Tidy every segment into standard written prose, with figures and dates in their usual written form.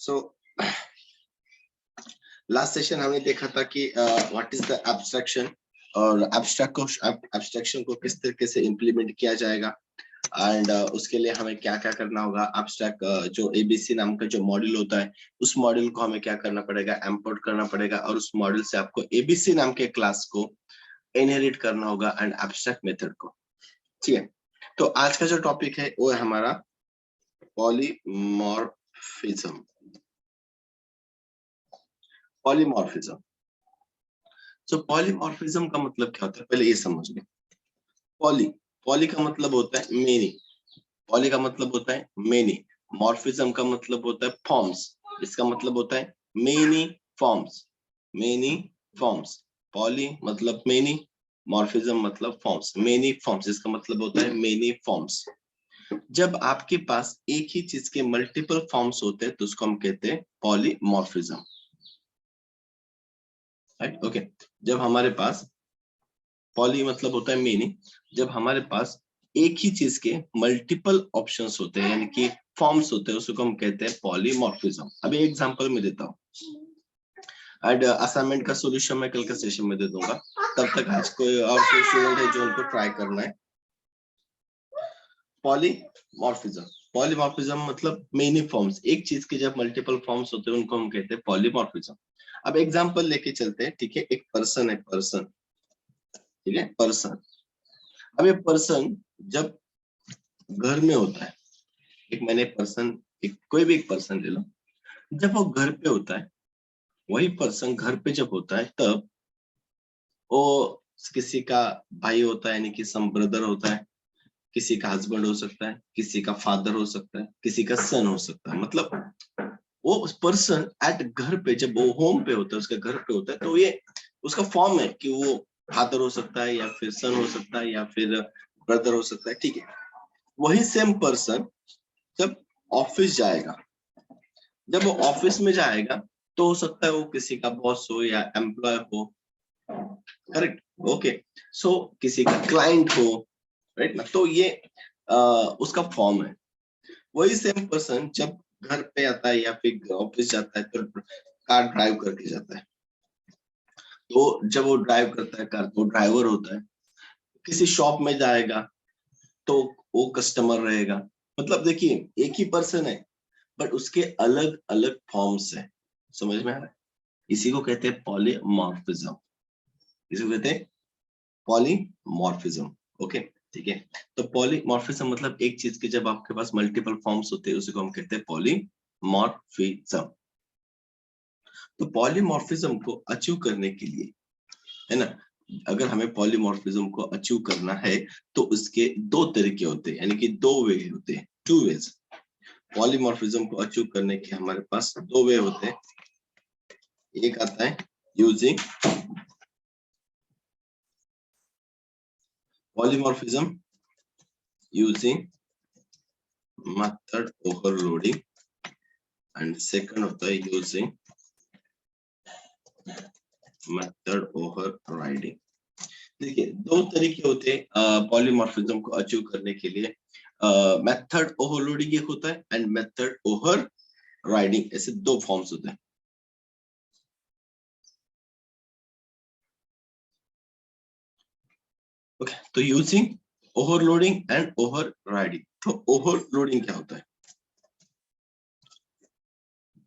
So last session हमने देखा था कि व्हाट इज द एब्स्ट्रैक्शन और एब्स्ट्रैक्शन को किस तरीके से इम्प्लीमेंट किया जाएगा एंड उसके लिए हमें क्या क्या करना होगा। एब्स्ट्रैक्ट जो एबीसी नाम का जो मॉड्यूल होता है उस मॉड्यूल को हमें क्या करना पड़ेगा, इंपोर्ट करना पड़ेगा और उस मॉड्यूल से आपको एबीसी नाम के क्लास को इनहेरिट करना होगा एंड एब्स्ट्रैक्ट मेथड को। ठीक है, तो आज का जो टॉपिक है वो है हमारा पॉलीमॉर्फिज्म। पॉलीमॉर्फिज्म, सो पॉलीमॉर्फिज्म का मतलब क्या होता है पहले ये समझ लो। पॉली का मतलब होता है मेनी, पॉली का मतलब होता है मेनी, मॉर्फिज्म का मतलब होता है फॉर्म्स, इसका मतलब होता है many forms, many forms. Poly मतलब मेनी, मॉर्फिज्म मतलब फॉर्म्स, मेनी फॉर्म्स इसका मतलब होता है मेनी फॉर्म्स। जब आपके पास एक ही चीज के मल्टीपल फॉर्म्स होते हैं तो उसको हम कहते हैं पॉलीमॉर्फिज्म, राइट? ओके, जब हमारे पास पॉली मतलब होता है मेनी, जब हमारे पास एक ही चीज के मल्टीपल ऑप्शंस होते हैं यानी कि फॉर्म्स होते हैं उसको हम कहते हैं पॉलीमॉर्फिज्म। अभी एग्जांपल में देता हूँ एंड असाइनमेंट का सॉल्यूशन मैं कल के सेशन में दे दूंगा, तब तक आज कोई और कोई स्टूडेंट है जो उनको ट्राई करना है। पॉलीमॉर्फिज्म, पॉलीमॉर्फिज्म मतलब मेनी फॉर्म्स, एक चीज के जब मल्टीपल फॉर्म्स होते हैं उनको हम कहते हैं पॉलीमॉर्फिज्म। अब एग्जांपल लेके चलते हैं, ठीक है? एक पर्सन है, पर्सन, ठीक है, पर्सन। अब ये पर्सन जब घर में होता है, एक मैंने पर्सन, एक कोई भी एक पर्सन ले लो, जब वो घर पे होता है, वही पर्सन घर पे जब होता है तब वो किसी का भाई होता है यानी कि सम ब्रदर होता है, किसी का हस्बैंड हो सकता है, किसी का फादर हो सकता है, किसी का सन हो सकता है। मतलब वो पर्सन एट घर पे जब वो होम पे होता है, उसके घर पे होता है, तो ये उसका फॉर्म है कि वो फादर हो सकता है या फिर सन हो सकता है या फिर ब्रदर हो सकता है, ठीक है? वही सेम पर्सन जब ऑफिस जाएगा, जब वो ऑफिस में जाएगा तो हो सकता है वो किसी का बॉस हो या एम्प्लॉय हो, करेक्ट? ओके, सो किसी का क्लाइंट हो, राइट ना? तो ये उसका फॉर्म है। वही सेम पर्सन जब घर पे आता है या फिर ऑफिस जाता है तो कार ड्राइव करके जाता है, तो जब वो ड्राइव करता है कार तो ड्राइवर होता है। किसी शॉप में जाएगा तो वो कस्टमर रहेगा। मतलब देखिए एक ही पर्सन है बट उसके अलग अलग फॉर्म्स है। समझ में आ रहा है? इसी को कहते हैं पॉलीमॉर्फिज्म, इसी को कहते हैं पॉलीमॉर्फिज्म। ओके, ठीक है? तो पॉलीमॉर्फिज्म मतलब एक चीज के जब आपके पास मल्टीपल फॉर्म्स होते हैं उसी को हम कहते हैं पॉलीमॉर्फिज्म। तो पॉलीमॉर्फिज्म को अचीव करने के लिए, है ना, अगर हमें पॉलीमॉर्फिज्म को अचीव करना है तो उसके दो तरीके होते हैं यानी कि दो वे होते हैं, टू वेज। पॉलीमॉर्फिज्म को अचीव करने के हमारे पास दो वे होते हैं। एक आता है using polymorphism using method overloading and second of the using method overriding। देखिए दो तरीके होते हैं पॉलीमॉर्फिज्म को अचीव करने के लिए। मेथड ओवरलोडिंग एक होता है एंड मेथड ओवर राइडिंग, ऐसे दो फॉर्म्स होते हैं। ओके, तो using, overloading and over riding. तो ओवरलोडिंग क्या होता है?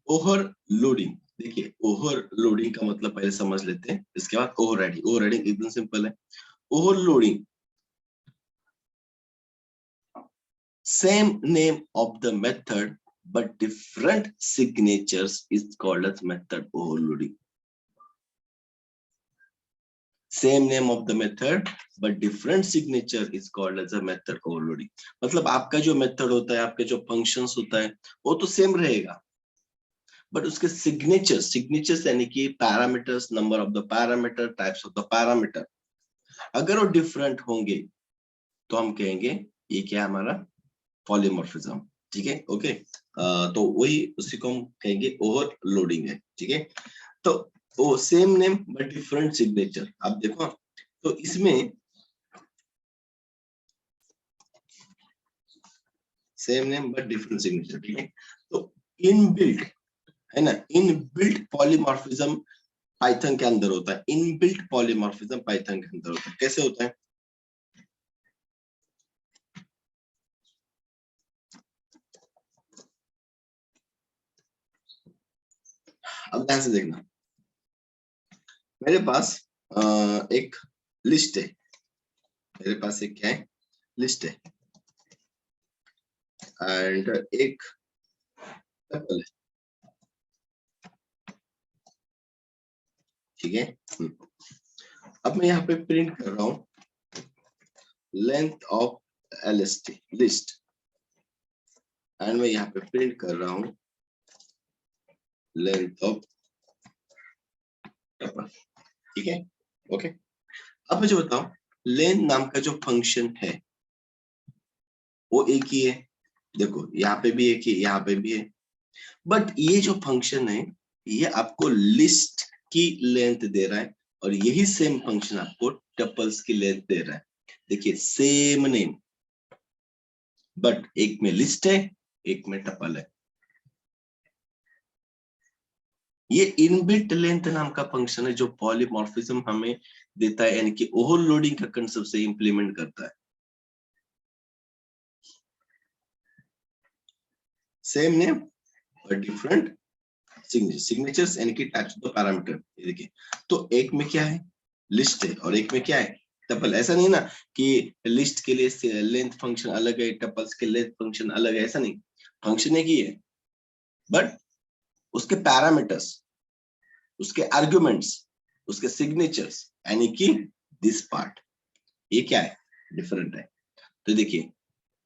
ओवरलोडिंग, देखिए ओवरलोडिंग का मतलब पहले समझ लेते हैं, इसके बाद ओवरराइडिंग। ओवरराइडिंग एकदम सिंपल है। Overloading, same name of the method but different signatures is called as method overloading। same name of the method but different signature is called as a method overloading। मतलब आपका जो method होता है, आपके जो functions होता है वो तो सेम रहेगा बट उसके सिग्नेचर्स यानी कि parameters, number of the parameter, types of the parameter, अगर वो डिफरेंट होंगे तो हम कहेंगे ये क्या हमारा पॉलीमॉर्फिज्म। ठीक है, ओके। तो वही उसी को हम कहेंगे ओवरलोडिंग है। ठीक है, तो वो same name but different signature. आप देखो तो इसमें same name but different signature, ठीक है? तो इनबिल्ट है ना। इनबिल्ट पॉलीमॉर्फिज्म पाइथन के अंदर होता है, इनबिल्ट पॉलीमॉर्फिज्म पाइथन के अंदर होता है। कैसे होता है? अब ध्यान से देखना, मेरे पास एक लिस्ट है, मेरे पास एक क्या है, लिस्ट है, एंड एक टपल है, ठीक है। अब मैं यहाँ पे प्रिंट कर रहा हूँ length of LST list, and मैं यहाँ पे प्रिंट कर रहा हूँ लेंथ ऑफ टपल, ठीक है, ओके। अब मुझे बताओ, लेंथ नाम का जो फंक्शन है वो एक ही है, देखो यहाँ पे भी एक ही, यहाँ पे भी है, बट ये जो फंक्शन है ये आपको लिस्ट की लेंथ दे रहा है, और यही सेम फंक्शन आपको टपल्स की लेंथ दे रहा है। देखिए सेम नेम, बट एक में लिस्ट है, एक में टपल है। ये इनबिल्ट लेंथ नाम का फंक्शन है जो पॉलीमॉर्फिज्म हमें देता है, यानी कि ओवरलोडिंग का कंसेप्ट से इंप्लीमेंट करता है। सेम नेम और डिफरेंट सिग्नेचर्स, यानी कि टाइप्स ऑफ पैरामीटर। देखिए तो एक में क्या है, लिस्ट है, और एक में क्या है, टपल। ऐसा नहीं ना कि लिस्ट के लिए लेंथ फंक्शन अलग है, टपल्स के लेंथ फंक्शन अलग है, ऐसा नहीं, फंक्शन एक ही है, बट उसके पैरामीटर्स, उसके आर्गुमेंट्स, उसके सिग्नेचर्स, यानी कि दिस पार्ट, ये क्या है, डिफरेंट है। तो देखिए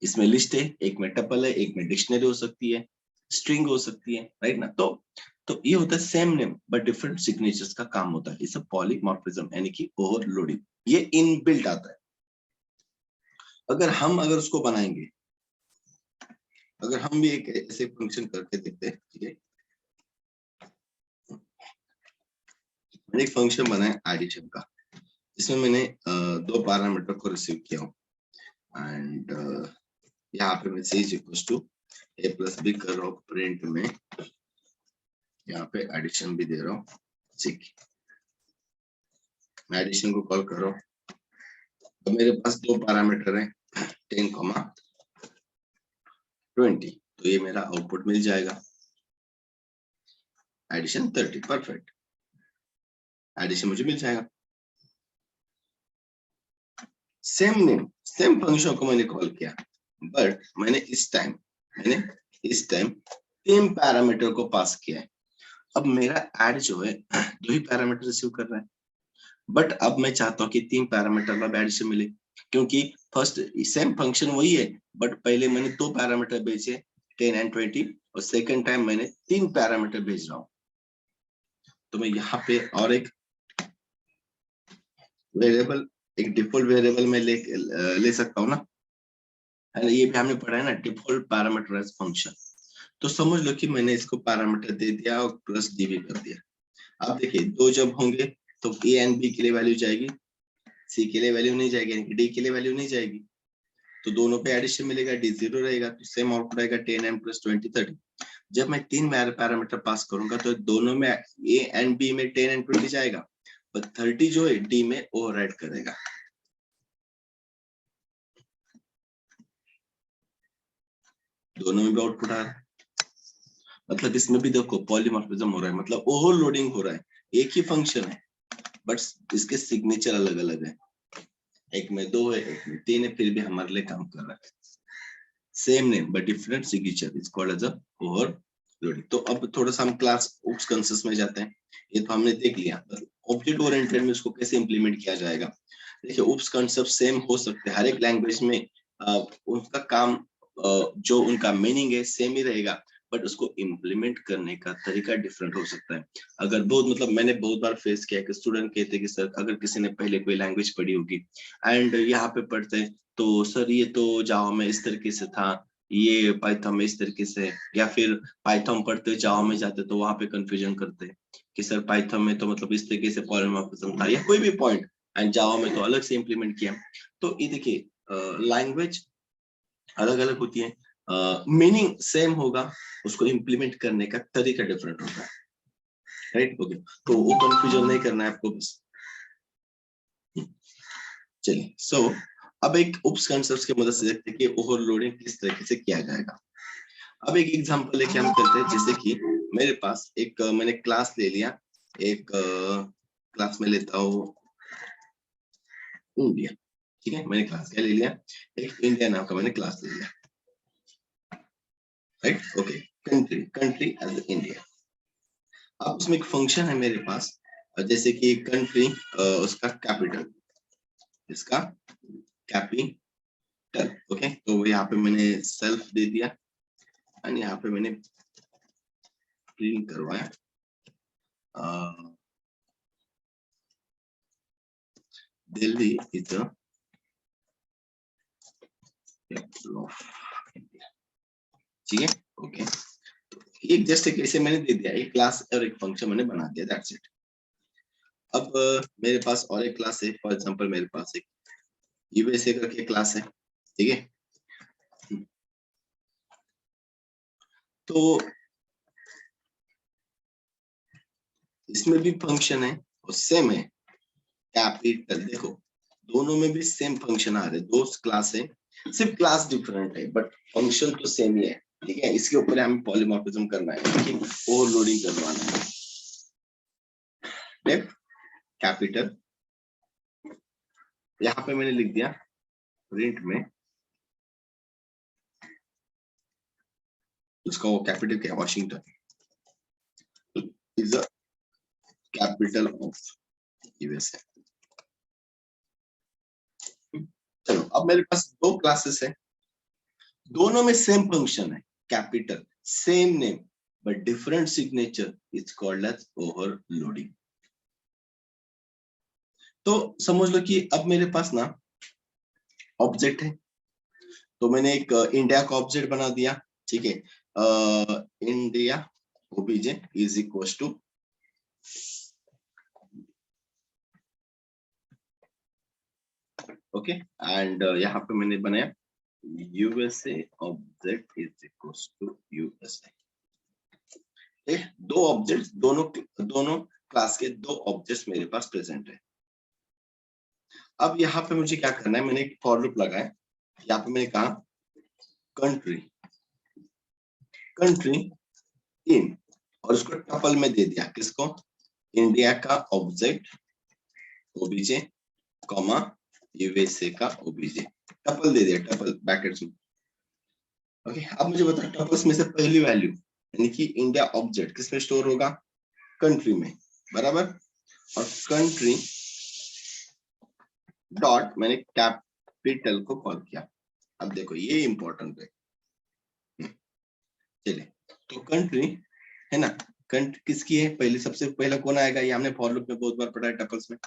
इसमें लिस्ट है, एक में टपल है, एक में डिक्शनरी हो सकती है, स्ट्रिंग हो सकती है, राइट ना। तो ये होता है same name but different signatures का काम होता है, ये सब पॉलीमॉर्फिज्म यानी कि ओवरलोडिंग, ये इनबिल्ट आता है। अगर उसको बनाएंगे, अगर हम भी एक ऐसे फंक्शन करके देखते हैं, ठीक है, मैंने एक फंक्शन बनाया एडिशन का, जिसमें मैंने दो पैरामीटर को रिसीव किया हूँ, एंड यहाँ पे मैं c equals to a plus B कर रहा हूँ, प्रिंट में यहाँ पे एडिशन भी दे रहा हूँ, ठीक, मैं एडिशन को कॉल कर रहा हूँ। तो मेरे पास दो पैरामीटर है 10, 20, तो ये मेरा आउटपुट मिल जाएगा, एडिशन 30, परफेक्ट, एडिशन मुझे मिल जाएगा। सेम नेम सेम फंक्शन को मैंने कॉल किया, बट मैंने इस टाइम तीन पैरामीटर को पास किया है। अब मेरा ऐड जो है दो ही पैरामीटर रिसीव कर रहा है, बट अब मैं चाहता हूँ कि तीन पैरामीटर का एडिशन मिले, क्योंकि फर्स्ट सेम फंक्शन वही है, बट पहले मैंने दो पैरामीटर भेजे 10 एंड 20, और सेकंड टाइम मैंने तीन पैरामीटर भेज रहा हूँ। तो मैं यहाँ पे और एक वेरिएबल, एक डिफॉल्ट वेरिएबल में ले सकता हूँ ना, है ना, ये भी हमने पढ़ा है ना, डिफॉल्ट पैरामीटराइज्ड फंक्शन। तो समझ लो कि मैंने इसको पैरामीटर दे दिया और प्लस डी भी कर दिया। अब देखिए दो जब होंगे तो ए एंड बी के लिए वैल्यू जाएगी, सी के लिए वैल्यू नहीं जाएगी, यानी कि डी के लिए वैल्यू नहीं जाएगी, तो दोनों पे एडिशन मिलेगा, डी 0 रहेगा, तो सेम आउटपुट आएगा 10 एंड प्लस 20, 30। जब मैं तीन पैरामीटर पास करूंगा तो दोनों में ए एंड बी में 10 एंड 20 जाएगा, पर 30 जो है डी में ओवरराइड करेगा। दोनों में भी आउटपुट आ रहा है, मतलब इसमें भी देखो पॉलीमॉर्फिज्म हो रहा है, मतलब ओवरलोडिंग हो रहा है, एक ही फंक्शन है बट इसके सिग्नेचर अलग अलग है, एक में दो है, एक में तीन है, फिर भी हमारे लिए काम कर रहा है। Same name but different signature is called as a overloading. तो अब थोड़ा सा हम क्लास ओप्स कंसेप्ट में जाते हैं। ये तो हमने देख लिया, ऑब्जेक्ट ओरिएंटेड में उसको कैसे इंप्लीमेंट किया जाएगा। देखिए ओप्स कंसेप्ट सेम हो सकते हैं, हर एक लैंग्वेज में उनका काम, जो उनका मीनिंग है सेम ही रहेगा, बट उसको इम्प्लीमेंट करने का तरीका डिफरेंट हो सकता है। अगर बहुत मतलब मैंने बहुत बार फेस किया है कि स्टूडेंट कहते हैं कि सर अगर किसी ने पहले कोई लैंग्वेज पढ़ी होगी एंड यहाँ पे पढ़ते हैं तो सर ये तो जावा में इस तरीके से था, ये पाइथन में इस तरीके से, या फिर पाइथन पढ़ते जावा में जाते तो वहां पे कंफ्यूजन करते कि सर पाइथन में तो मतलब इस तरीके से पॉलीमॉर्फिज्म था, या कोई भी पॉइंट, एंड जावा में तो अलग से इंप्लीमेंट किया। तो ये देखिए लैंग्वेज अलग अलग होती है, मीनिंग सेम होगा, उसको इम्प्लीमेंट करने का तरीका डिफरेंट होगा, राइट। ओके, तो वो कंफ्यूजन नहीं करना है आपको बस। चलिए, सो अब एक उप्स कंसेप्ट की मदद से देखते हैं कि ओवरलोडिंग किस तरीके से किया जाएगा। अब एक एग्जांपल लेके हम करते हैं, जैसे कि मेरे पास एक मैंने क्लास ले लिया, एक क्लास में लेता हूँ इंडिया, ठीक है। मैंने क्लास क्या ले लिया, एक इंडिया नाम का मैंने क्लास ले लिया, right. Okay, country, country as India. अब उसमें एक फंक्शन है मेरे पास, जैसे कि कंट्री, उसका कैपिटल, इसका कैपिटल, ओके। तो यहाँ पे मैंने सेल्फ दे दिया और यहाँ पे मैंने प्रिंट करवाया Delhi is a capital of India, ठीक है। ओके, एक जस्ट एक ऐसे मैंने दे दिया, एक क्लास और एक फंक्शन मैंने बना दिया, दैट्स इट। अब मेरे पास और एक क्लास है, फॉर एग्जांपल मेरे पास एक यूएसए करके क्लास है, ठीक है। तो इसमें भी फंक्शन है और सेम है, कैपिटल। देखो दोनों में भी सेम फंक्शन आ रहे, दो क्लास है, सिर्फ क्लास डिफरेंट है बट फंक्शन तो सेम ही है, ठीक है। इसके ऊपर हमें पॉलीमॉर्फिज्म करना है, ठीक है, ओवरलोडिंग करवाना है। कैपिटल, यहाँ पे मैंने लिख दिया प्रिंट में, उसका वो कैपिटल क्या, Washington is the capital of USA. चलो, अब मेरे पास दो क्लासेस है, दोनों में सेम फंक्शन है, capital, same name but different signature, is called as overloading. तो समझ लो कि अब मेरे पास ना ऑब्जेक्ट है, तो मैंने एक इंडिया का ऑब्जेक्ट बना दिया, ठीक है। India OBJ is equal to, okay, and यहाँ पे मैंने बनाया USA object is equal to USA. दो ऑब्जेक्ट्स, दोनों दोनों क्लास के दो ऑब्जेक्ट्स मेरे पास प्रेजेंट है। अब यहाँ पे मुझे क्या करना है, मैंने एक फॉर लूप लगाया, यहाँ पे मैंने कहा कंट्री, कंट्री इन, और उसको टपल में दे दिया, किसको, इंडिया का ऑब्जेक्ट ओबीजे कॉमा यूएसए का ओबीजे, टपल दे दिया, टपल ब्रैकेट्स में। ओके, अब मुझे बताओ टपल्स में से पहली वैल्यू यानी कि इंडिया ऑब्जेक्ट किसमें स्टोर होगा, कंट्री में, बराबर। और कंट्री डॉट मैंने कैपिटल को कॉल किया। अब देखो ये इंपॉर्टेंट है, चलिए, तो कंट्री है ना, कंट्री किसकी है, पहले सबसे पहला कौन आएगा, ये हमने फॉर लूप में बहुत बार पढ़ा है टपल्स में।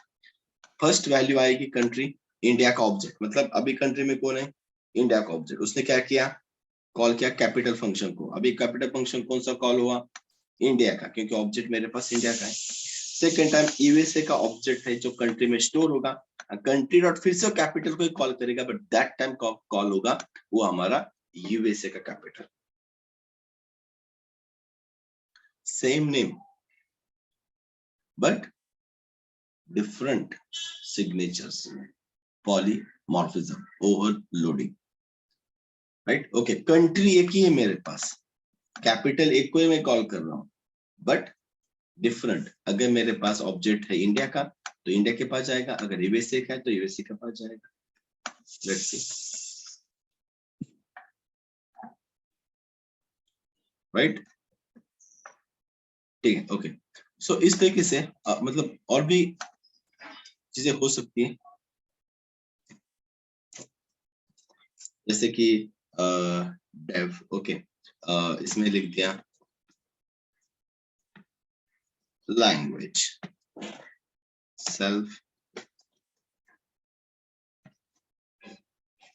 फर्स्ट वैल्यू आएगी कंट्री, इंडिया का ऑब्जेक्ट, मतलब अभी कंट्री में कौन है, इंडिया का ऑब्जेक्ट, उसने क्या किया, कॉल किया कैपिटल फंक्शन को। अभी कैपिटल फंक्शन कौन सा कॉल हुआ, इंडिया का, क्योंकि ऑब्जेक्ट मेरे पास इंडिया का है। सेकेंड टाइम यूएसए का ऑब्जेक्ट है जो कंट्री में स्टोर होगा, कंट्री डॉट फिर से कैपिटल को ही कॉल करेगा, बट दैट टाइम कॉल होगा वो हमारा यूएसए का capital, same name but different signatures, polymorphism, overloading, right. Okay, country एक ही है मेरे पास, कैपिटल एक को ही मैं कॉल कर रहा हूं, बट डिफरेंट। अगर मेरे पास ऑब्जेक्ट है इंडिया का तो इंडिया के पास जाएगा, अगर यूएसए का है तो यूएसए के पास जाएगा। लेट्स सी, राइट, ठीक है। ओके, सो इस तरीके से मतलब और भी चीजें हो सकती है, जैसे कि डेव, ओके, इसमें लिख दिया लैंग्वेज सेल्फ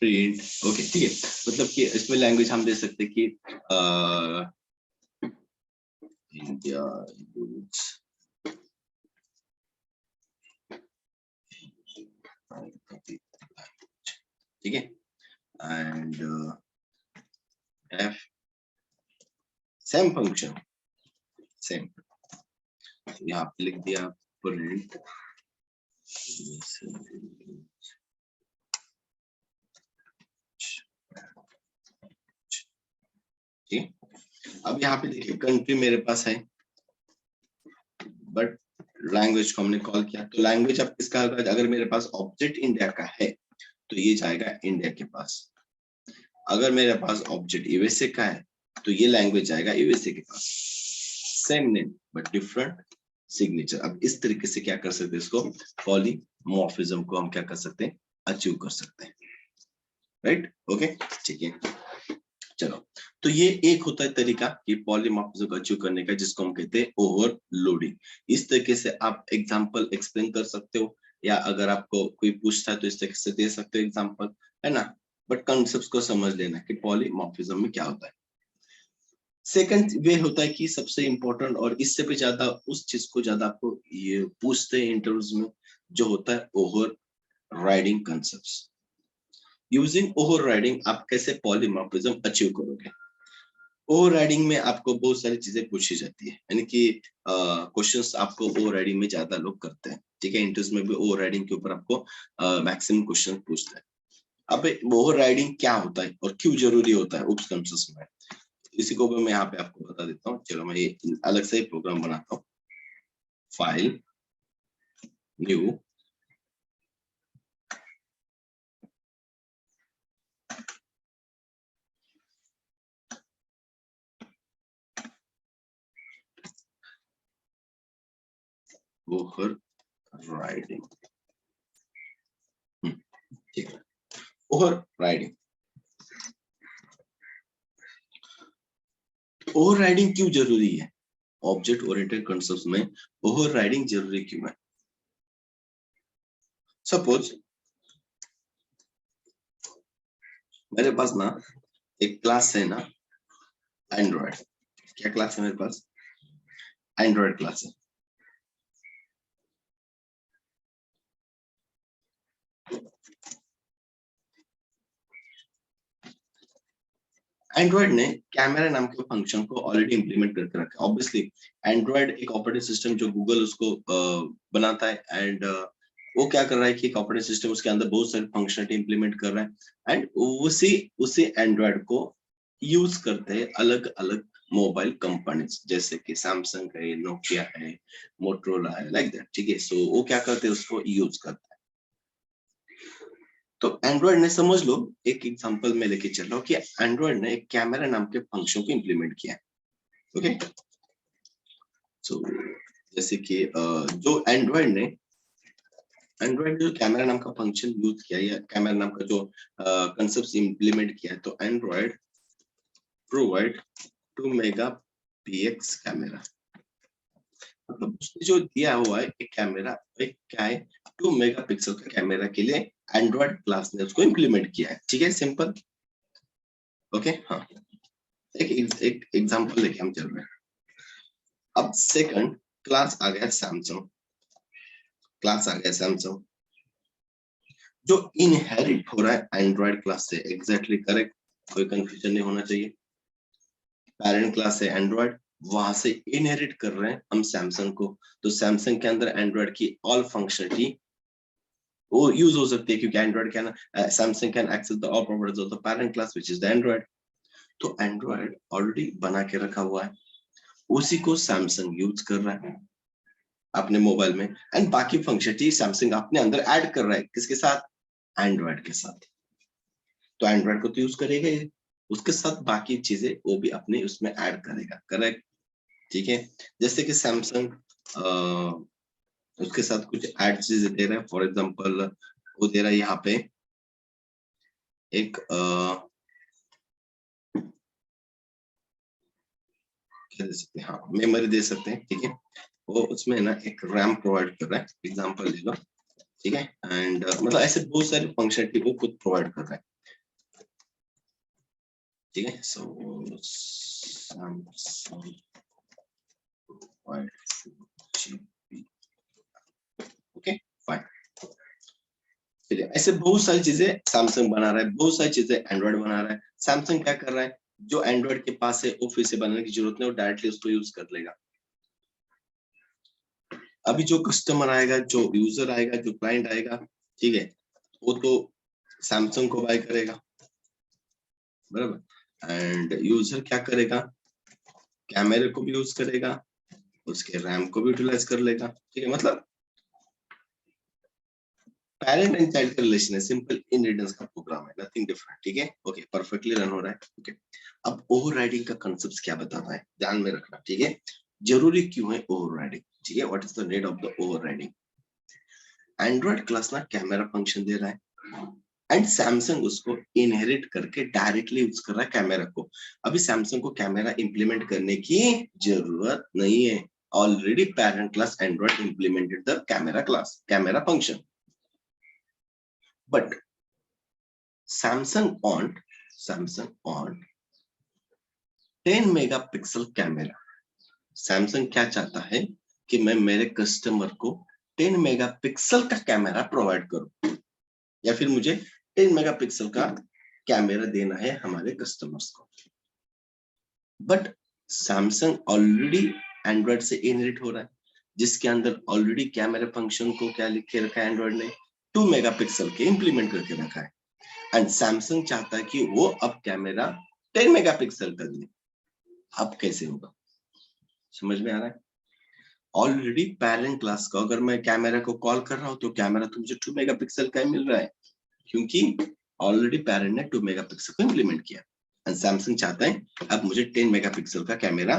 प्रिंट, ओके, ठीक है। मतलब कि इसमें लैंग्वेज हम दे सकते कि इंडिया यूज, ठीक है, and F same function same, यहाँ पे लिख दिया प्रिंट ठीक। अब यहाँ पे देखिए कंट्री मेरे पास है, बट लैंग्वेज को हमने कॉल किया, तो लैंग्वेज अब किसका होगा? अगर मेरे पास ऑब्जेक्ट इंडिया का है तो ये जाएगा इंडिया के पास, अगर मेरे पास ऑब्जेक्ट यूएसए का है तो ये लैंग्वेज जाएगा यूएसए के पास। Same name but different signature. अब इस तरीके से क्या कर सकते हैं, इसको पॉलीमॉर्फिज्म को हम क्या कर सकते हैं, अचीव कर सकते हैं, राइट? ओके, ठीक है। चलो, तो ये एक होता है तरीका कि पॉलीमॉर्फिज्म को अचीव करने का, जिसको हम कहते हैं ओवरलोडिंग। इस तरीके से आप एग्जांपल एक्सप्लेन कर सकते हो, या अगर आपको कोई पूछता है तो इस तरीके से दे सकते हो एग्जांपल, है ना? बट कॉन्सेप्ट्स को समझ लेना कि पॉलीमॉर्फिज्म में क्या होता है। सेकंड वे होता है कि सबसे इंपॉर्टेंट, और इससे भी ज्यादा उस चीज को ज्यादा आपको ये पूछते हैं इंटरव्यूज में, जो होता है over riding concepts. Using over riding आप कैसे पॉलीमॉर्फिज्म अचीव करोगे? ओवर राइडिंग में आपको बहुत सारी चीजें पूछी जाती है, यानी कि क्वेश्चंस आपको ओवर राइडिंग में ज्यादा लोग करते हैं, ठीक है? इंटरव्यूज में भी ओवर राइडिंग के ऊपर आपको मैक्सिमम क्वेश्चन पूछते हैं। अब ओवर राइडिंग क्या होता है और क्यों जरूरी होता है उप्स कॉन्सेप्ट्स में, इसी को भी मैं यहाँ पे आपको बता देता हूँ। चलो, मैं ये अलग से प्रोग्राम बनाता हूँ। फाइल, न्यू, ओवर राइडिंग, ठीक है। ओवर राइडिंग, ओवर राइडिंग क्यों जरूरी है? ऑब्जेक्ट ओरिएंटेड कॉन्सेप्ट्स में ओवर राइडिंग जरूरी क्यों है? सपोज मेरे पास ना एक क्लास है ना, एंड्रॉइड। क्या क्लास है मेरे पास? एंड्रॉइड क्लास है। एंड्रॉइड ने कैमरा नाम के फंक्शन को ऑलरेडी इंप्लीमेंट करके रखा है। ऑब्वियसली एंड्रॉइड एक ऑपरेटिंग सिस्टम जो गूगल उसको बनाता है, एंड वो क्या कर रहा है कि एक ऑपरेटिंग सिस्टम उसके अंदर बहुत सारी फंक्शनलिटी इंप्लीमेंट कर रहा है, एंड उसी एंड्रॉइड को यूज करते हैं अलग अलग मोबाइल कंपनीज, जैसे कि सैमसंग है, नोकिया है, मोटरोला है, लाइक दैट, ठीक है? सो वो क्या करते हैं, उसको यूज करते हैं। तो एंड्रॉइड ने, समझ लो एक एग्जांपल में लेके चल रहा हूँ कि एंड्रॉइड ने एक कैमरा नाम के फंक्शन को इंप्लीमेंट किया है। ओके, सो जैसे कि जो एंड्रॉइड जो कैमरा नाम का फंक्शन यूज किया, या कैमरा नाम का जो कंसेप्ट इंप्लीमेंट किया है, तो एंड्रॉइड प्रोवाइड 2 मेगापिक्स कैमरा, मतलब उसने जो दिया हुआ है एक कैमरा, एक क्या है, 2 मेगापिक्सल का कैमरा के लिए एंड्रॉइड क्लास ने उसको इंप्लीमेंट किया है, ठीक है? सिंपल। ओके, हाँ, एक एग्जांपल लेके हम चल रहे हैं। अब सेकंड क्लास आ गया सैमसंग, क्लास आ गया सैमसंग, जो इनहेरिट हो रहा है एंड्रॉइड क्लास से। एग्जैक्टली करेक्ट, कोई कंफ्यूजन नहीं होना चाहिए। पेरेंट क्लास है एंड्रॉइड, वहां से इनहेरिट कर रहे हैं हम सैमसंग को, तो सैमसंग के अंदर एंड्रॉइड की ऑल फंक्शनलिटी वो यूज हो सकती है, क्योंकि Android can, Samsung can access the all properties of the parent class which is the Android. तो एंड्रॉइड ऑलरेडी बना के रखा हुआ है, उसी को सैमसंग यूज कर रहा है अपने मोबाइल में, एंड बाकी फंक्शनलिटी सैमसंग अपने अंदर ऐड कर रहा है, किसके साथ? एंड्रॉइड के साथ। तो एंड्रॉइड को तो यूज करेगा ही, उसके साथ बाकी चीजें वो भी अपने उसमें ऐड करेगा, करेक्ट? ठीक है, जैसे कि सैमसंग उसके साथ कुछ ऐड चीजें दे रहा है, फॉर एग्जांपल वो दे रहा है यहाँ पे एक क्या दे सकते हैं, हाँ, मेमोरी दे सकते हैं, ठीक है? वो उसमें ना एक रैम प्रोवाइड कर रहा है, एग्जांपल ले लो, ठीक है? एंड मतलब ऐसे बहुत सारे फंक्शनलिटी वो खुद प्रोवाइड कर रहा है, ठीक है? सो सैमसंग ओके, फाइन। चलिए, ऐसे बहुत सारी चीजें सैमसंग बना रहा है, बहुत सारी चीजें एंड्रॉइड बना रहा है। सैमसंग क्या कर रहा है, जो एंड्रॉइड के पास है वो फिर से बनाने की जरूरत नहीं, वो डायरेक्टली उसको यूज कर लेगा। अभी जो कस्टमर आएगा, जो यूजर आएगा, जो क्लाइंट आएगा, ठीक है, वो तो सैमसंग को बाय करेगा, बराबर। एंड यूजर क्या करेगा, कैमरे को भी यूज करेगा, उसके रैम को भी यूटिलाइज कर लेगा, ठीक है। मतलब पेरेंट एंड चाइल्ड का रिलेशन है, सिंपल इनहेरिटेंस का प्रोग्राम है, नथिंग डिफरेंट, ठीक है। ओके, परफेक्टली रन हो रहा है। ओके, अब ओवरराइडिंग का कांसेप्ट क्या बताता है, ध्यान में रखना, ठीक है। जरूरी क्यों है ओवरराइडिंग, ठीक है, what is the need of the overriding. Android class ना कैमरा फंक्शन दे रहा है एंड सैमसंग उसको इनहेरिट करके डायरेक्टली यूज कर रहा है कैमरा को। अभी सैमसंग को कैमरा इंप्लीमेंट करने की जरूरत नहीं है, already parent class Android implemented the camera class, camera function. But Samsung on 10 megapixel camera. Samsung क्या चाहता है कि मैं मेरे कस्टमर को 10 मेगापिक्सल का कैमरा प्रोवाइड करूं, या फिर मुझे 10 मेगापिक्सल का कैमरा देना है हमारे कस्टमर्स को। बट सैमसंग ऑलरेडी एंड्रॉइड से इनहेरिट हो रहा है, जिसके अंदर ऑलरेडी कैमरा फंक्शन को क्या लिख के रखा है एंड्रॉइड ने, 2 मेगापिक्सल के इंप्लीमेंट करके रखा है। एंड सैमसंग चाहता है कि वो अब कैमरा 10 मेगापिक्सल कर ले। अब कैसे होगा, समझ में आ रहा है। ऑलरेडी पेरेंट क्लास का अगर मैं कैमरा को कॉल कर रहा हूं तो कैमरा तो मुझे 2 मेगापिक्सल का ही मिल रहा है, क्योंकि ऑलरेडी पेरेंट ने 2 मेगापिक्सल को इंप्लीमेंट किया। एंड सैमसंग चाहता है अब मुझे 10 मेगापिक्सल का कैमरा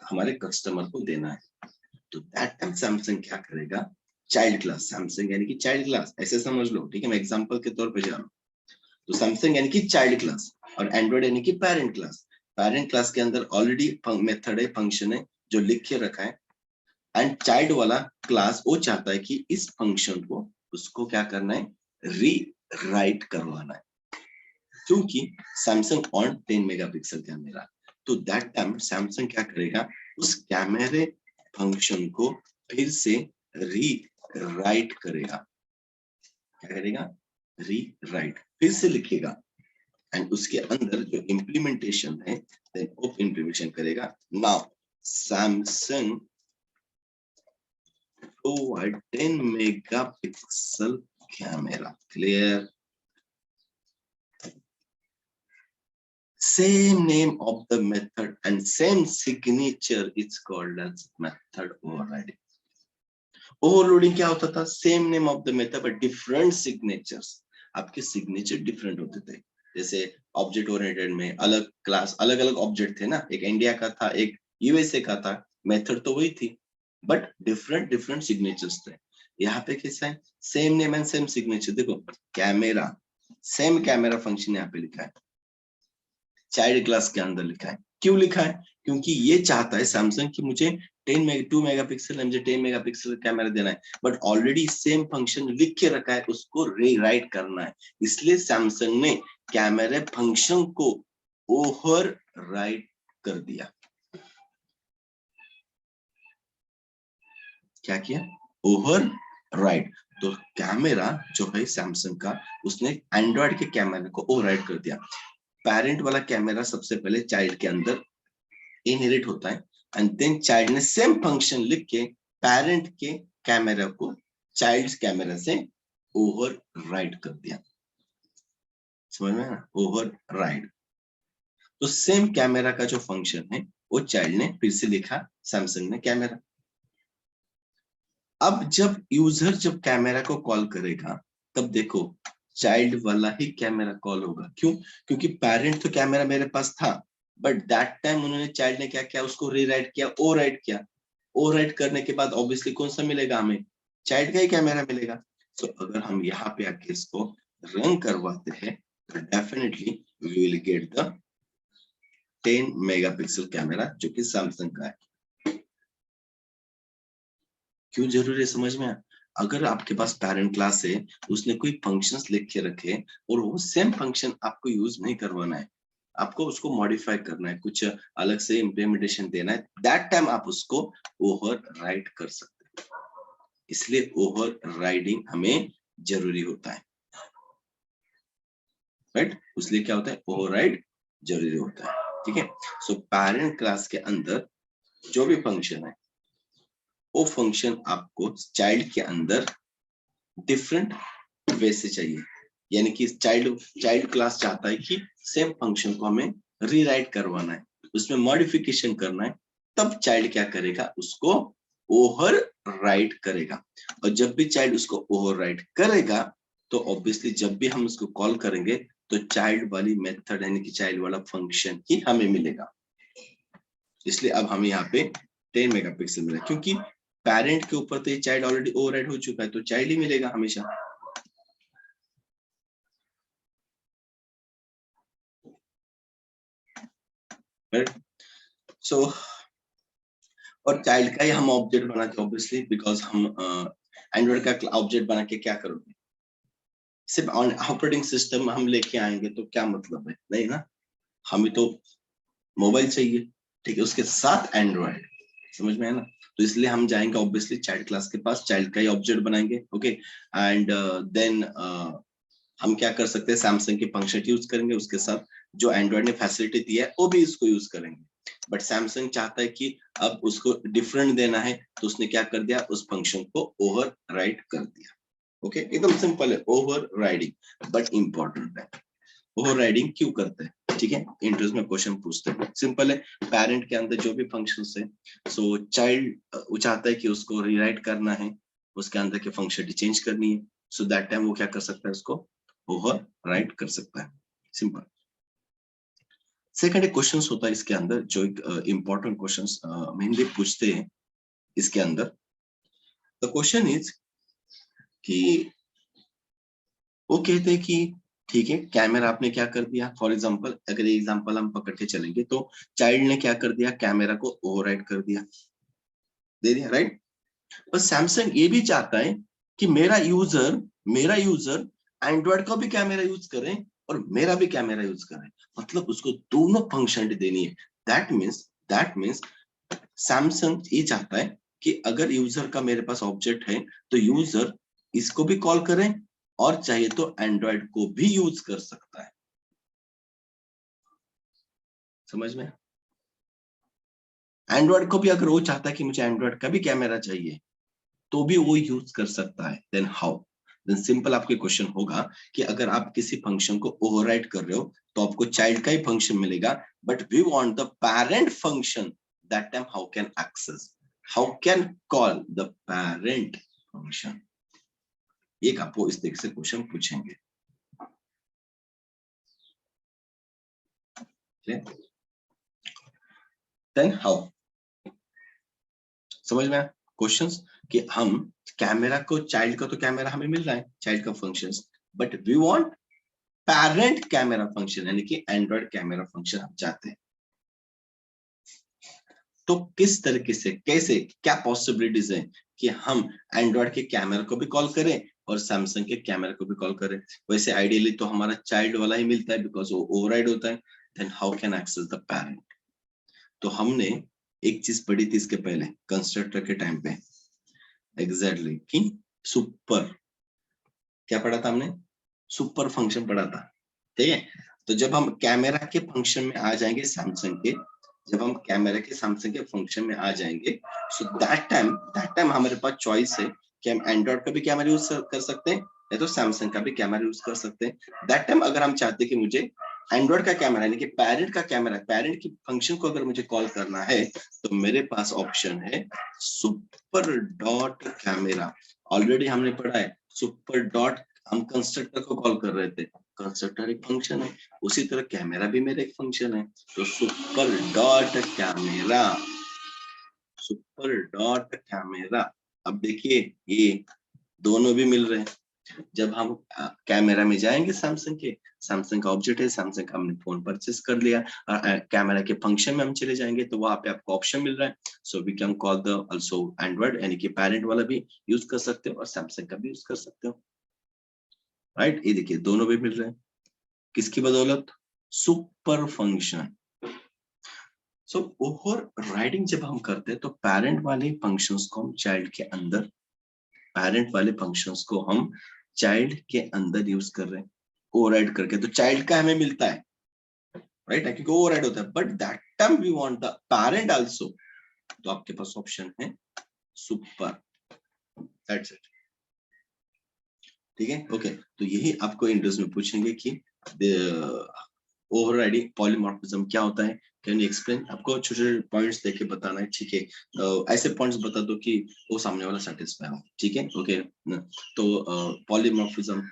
हमारे कस्टमर को देना है। तो दैट टाइम सैमसंग क्या करेगा, चाइल्ड क्लास, सैमसंग यानी कि चाइल्ड क्लास, ऐसे समझ लो, ठीक है। मैं एग्जांपल के तौर पे जा रहा हूँ। तो सैमसंग यानी कि चाइल्ड क्लास और एंड्रॉइड यानी कि पेरेंट क्लास। पेरेंट क्लास के अंदर ऑलरेडी मेथड है, फंक्शन है जो लिख के रखा है। एंड चाइल्ड वाला क्लास वो चाहता है कि इस फंक्शन को उसको क्या करना है, री राइट करवाना है, क्योंकि सैमसंग ऑन 10 मेगापिक्सल कैमरा। तो दैट टाइम सैमसंग क्या करेगा, उस कैमरे फंक्शन को फिर से री राइट करेगा। क्या करेगा, री राइट, फिर से लिखेगा। एंड उसके अंदर जो इम्प्लीमेंटेशन है, देन वो इम्प्लीमेंटेशन करेगा। Now Samsung provide 10 megapixel camera, clear, same name of the method and same signature is called as method overriding. Overloading क्या होता था, same name of the method but different signatures, आपके signature different होते थे। जैसे object oriented में अलग class, अलग अलग ऑब्जेक्ट थे ना, एक इंडिया का था, एक यूएसए का था, मेथड तो वही थी बट डिफरेंट डिफरेंट सिग्नेचर्स थे। यहाँ पे कैसा है, same name and same signature. देखो कैमरा, सेम कैमरा फंक्शन यहाँ पे लिखा है, चाइल्ड क्लास के अंदर लिखा है। क्यों लिखा है, क्योंकि ये चाहता है सैमसंग कि मुझे 2 मेगापिक्सल है, मुझे 10 मेगापिक्सल कैमरा देना है, बट ऑलरेडी सेम फंक्शन लिख के रखा है, उसको रीराइट करना है। इसलिए सैमसंग ने कैमरे फंक्शन को ओवर राइट कर दिया। क्या किया, ओवर राइट। तो कैमरा जो है सैमसंग का, उसने एंड्रॉइड के कैमरे को ओवरराइट कर दिया। पेरेंट वाला कैमरा सबसे पहले चाइल्ड के अंदर इनहेरिट होता है एंड देन चाइल्ड ने सेम फंक्शन लिख के पेरेंट के कैमरा को चाइल्ड कैमरा से ओवर राइट कर दिया। समझ में आया, ओवर राइट। तो सेम कैमरा का जो फंक्शन है वो चाइल्ड ने फिर से लिखा, सैमसंग ने कैमरा। अब जब यूजर जब कैमरा को कॉल करेगा तब देखो चाइल्ड वाला ही कैमरा कॉल होगा। क्यों, क्योंकि पेरेंट तो कैमरा मेरे पास था, बट दैट टाइम उन्होंने चाइल्ड ने क्या किया, उसको रीराइट किया, ओवरराइट किया। ओवरराइट करने के बाद ऑब्वियसली कौन सा मिलेगा, हमें चाइल्ड का ही कैमरा मिलेगा। सो अगर हम यहाँ पे आके इसको रन करवाते हैं तो definitely we will get the 10 megapixel camera जो कि सैमसंग का है। क्यों जरूरी है, समझ में आया। अगर आपके पास पेरेंट क्लास है, उसने कोई फंक्शंस लिख के रखे और वो सेम फंक्शन आपको यूज नहीं करवाना है, आपको उसको मॉडिफाई करना है, कुछ अलग से इम्प्लीमेंटेशन देना है, दैट टाइम आप उसको ओवर राइट कर सकते हैं। इसलिए ओवर राइडिंग हमें जरूरी होता है, राइट। इसलिए क्या होता है, ओवर राइड जरूरी होता है, ठीक है। सो पेरेंट क्लास के अंदर जो भी फंक्शन है वो फंक्शन आपको चाइल्ड के अंदर डिफरेंट वे से चाहिए, यानी कि चाइल्ड चाइल्ड क्लास चाहता है कि सेम फंक्शन को हमें रीराइट करवाना है, उसमें मॉडिफिकेशन करना है, तब चाइल्ड क्या करेगा, उसको ओवर राइट करेगा। और जब भी चाइल्ड उसको ओवर राइट करेगा तो ऑब्वियसली जब भी हम उसको कॉल करेंगे तो चाइल्ड वाली मेथड यानी कि चाइल्ड वाला फंक्शन ही हमें मिलेगा। इसलिए अब हमें यहाँ पे 10 मेगापिक्सल मिला, क्योंकि पेरेंट के ऊपर तो ये चाइल्ड ऑलरेडी ओवरराइड हो चुका है, तो चाइल्ड ही मिलेगा हमेशा। सो और चाइल्ड का ही हम ऑब्जेक्ट बनाते हैं ऑब्वियसली, बिकॉज हम एंड्रॉइड का ऑब्जेक्ट बना के क्या करोगे, सिर्फ ऑपरेटिंग सिस्टम हम लेके आएंगे तो क्या मतलब है, नहीं ना, हमें तो मोबाइल चाहिए, ठीक है, उसके साथ एंड्रॉइड, समझ में है ना। तो इसलिए हम जाएंगे ऑब्वियसली चाइल्ड क्लास के पास, चाइल्ड का ही ऑब्जेक्ट बनाएंगे, ओके। एंड देन हम क्या कर सकते हैं, सैमसंग की फंक्शन यूज करेंगे, उसके साथ जो एंड्रॉइड ने फैसिलिटी दी है वो भी इसको यूज करेंगे। बट सैमसंग चाहता है कि अब उसको डिफरेंट देना है, तो उसने क्या कर दिया, उस फंक्शन को ओवर राइड कर दिया, ओके। एकदम सिंपल है ओवर राइडिंग, बट इंपॉर्टेंट है। ओवर राइडिंग क्यों करते हैं, ठीक है, इंटरेस्ट में क्वेश्चन पूछते हैं। सिंपल है, पेरेंट के अंदर जो भी फंक्शंस है, सो चाइल्ड चाहता है कि उसको रीराइट करना है, उसके अंदर के फंक्शन चेंज करनी है, सो दैट टाइम वो क्या कर सकता है, उसको ओवर राइट कर सकता है, सिंपल। सेकंड क्वेश्चन होता है इसके अंदर, जो एक इंपॉर्टेंट क्वेश्चन मेनली पूछते हैं इसके अंदर। द क्वेश्चन इज कि वो कहते हैं कि ठीक है, कैमरा आपने क्या कर दिया, फॉर एग्जांपल अगर एग्जांपल हम पकड़ के चलेंगे तो चाइल्ड ने क्या कर दिया, कैमरा को ओवरराइड कर दिया, दे दिया, राइट। पर सैमसंग ये भी चाहता है कि मेरा यूजर एंड्रॉइड का भी कैमरा यूज करे और मेरा भी कैमरा यूज करे, मतलब उसको दोनों फंक्शन देनी है। दैट मीन्स सैमसंग ये चाहता है कि अगर यूजर का मेरे पास ऑब्जेक्ट है तो यूजर इसको भी कॉल करे और चाहिए तो एंड्रॉइड को भी यूज कर सकता है, समझ में। एंड्रॉइड को भी अगर वो चाहता है कि मुझे एंड्रॉइड का भी कैमरा चाहिए तो भी वो यूज कर सकता है, देन हाउ। देन सिंपल आपके क्वेश्चन होगा कि अगर आप किसी फंक्शन को ओवरराइड कर रहे हो तो आपको चाइल्ड का ही फंक्शन मिलेगा, but we want the parent function, that time how can call the parent function, एक आपको इस तरीके से क्वेश्चन पूछेंगे, देन हाउ, समझ में आया क्वेश्चंस, कि हम कैमरा को, चाइल्ड का तो कैमरा हमें मिल रहा है, चाइल्ड का functions, but we want parent camera function यानी कि एंड्रॉइड कैमरा फंक्शन हम चाहते हैं। तो किस तरीके से, कैसे, क्या पॉसिबिलिटीज है कि हम एंड्रॉइड के कैमरा को भी कॉल करें और सैमसंग के कैमरा को भी कॉल करें। वैसे आइडियली तो हमारा चाइल्ड वाला ही मिलता है बिकॉज वो ओवरराइड होता है, then how can access the parent. तो हमने एक चीज पढ़ी थी इसके पहले कंस्ट्रक्टर के टाइम पे, एग्जैक्टली कि सुपर, क्या पढ़ा था हमने, सुपर फंक्शन पढ़ा था, ठीक है। तो जब हम कैमरा के फंक्शन में आ जाएंगे सैमसंग के, जब हम कैमरा के सैमसंग के फंक्शन में आ जाएंगे, सो दैट टाइम हमारे पास चॉइस है कि हम एंड्रॉइड का भी कैमरा यूज कर सकते हैं या तो सैमसंग का भी कैमरा यूज कर सकते हैं। दैट टाइम अगर हम चाहते हैं कि मुझे एंड्रॉइड का कैमरा यानी कि पेरेंट का कैमरा, पेरेंट की फंक्शन को अगर मुझे कॉल करना है तो मेरे पास ऑप्शन है सुपर डॉट कैमरा। ऑलरेडी हमने पढ़ा है सुपर डॉट, हम कंस्ट्रक्टर को कॉल कर रहे थे, कंस्ट्रक्टर एक फंक्शन है, उसी तरह कैमरा भी मेरा एक फंक्शन है। तो super dot camera, super dot camera, अब देखिए ये दोनों भी मिल रहे हैं। जब हम कैमरा में जाएंगे सैमसंग के, सैमसंग का ऑब्जेक्ट है, सैमसंग का हमने फोन परचेस कर लिया, कैमरा के फंक्शन में हम चले जाएंगे तो वहां पे आपको ऑप्शन मिल रहा है, so we can call the also Android यानी कि पेरेंट वाला भी यूज कर सकते हो और सैमसंग का भी यूज कर सकते हो, राइट। ये देखिए दोनों भी मिल रहे हैं, किसकी बदौलत, super function. So over riding जब हम करते हैं तो पेरेंट वाले फंक्शंस को हम चाइल्ड के अंदर, पेरेंट वाले फंक्शंस को हम चाइल्ड के अंदर यूज कर रहे हैं ओवरराइड करके, तो चाइल्ड का हमें मिलता है, राइट, क्योंकि ओवरराइड होता है, but that time we want the parent also, तो आपके पास ऑप्शन है सुपर, दैट्स इट। ठीक है, ओके, तो यही आपको इंटरेस्ट में पूछेंगे कि ओवरराइडिंग पॉलीमॉर्फिज्म क्या होता है, कैन यू एक्सप्लेन, आपको छोटे छोटे पॉइंट्स देके बताना है, ठीक है, ऐसे पॉइंट्स बता दो कि वो सामने वाला सेटिस्फाई हो, ठीक है, ओके। तो पॉलीमॉर्फिज्म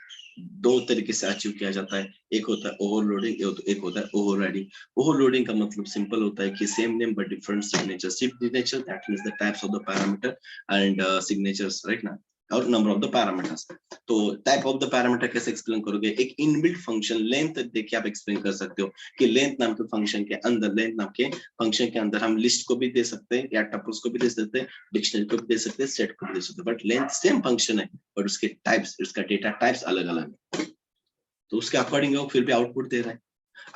दो तरीके से अचीव किया जाता है, एक होता है ओवरलोडिंग, एक होता है ओवरराइडिंग। ओवरलोडिंग का मतलब सिंपल होता है कि same name but different signature, signature that means the types of the parameter and signatures, right ना, और नंबर ऑफ द पैरामीटर्स। तो टाइप ऑफ द पैरामीटर कैसे एक्सप्लेन करोगे, एक इनबिल्ट फंक्शन लेंथ देके आप एक्सप्लेन कर सकते हो कि लेंथ नाम के फंक्शन के अंदर, लेंथ नाम के फंक्शन के अंदर हम लिस्ट को भी दे सकते हैं या टपल्स को भी दे सकते हैं, डिक्शनरी को भी दे सकते हैं, सेट को भी दे सकते हैं, बट लेंथ सेम फंक्शन है, बट उसके टाइप्स, उसका डेटा टाइप्स अलग अलग है, तो उसके अकॉर्डिंग वो फिर भी आउटपुट दे रहा है।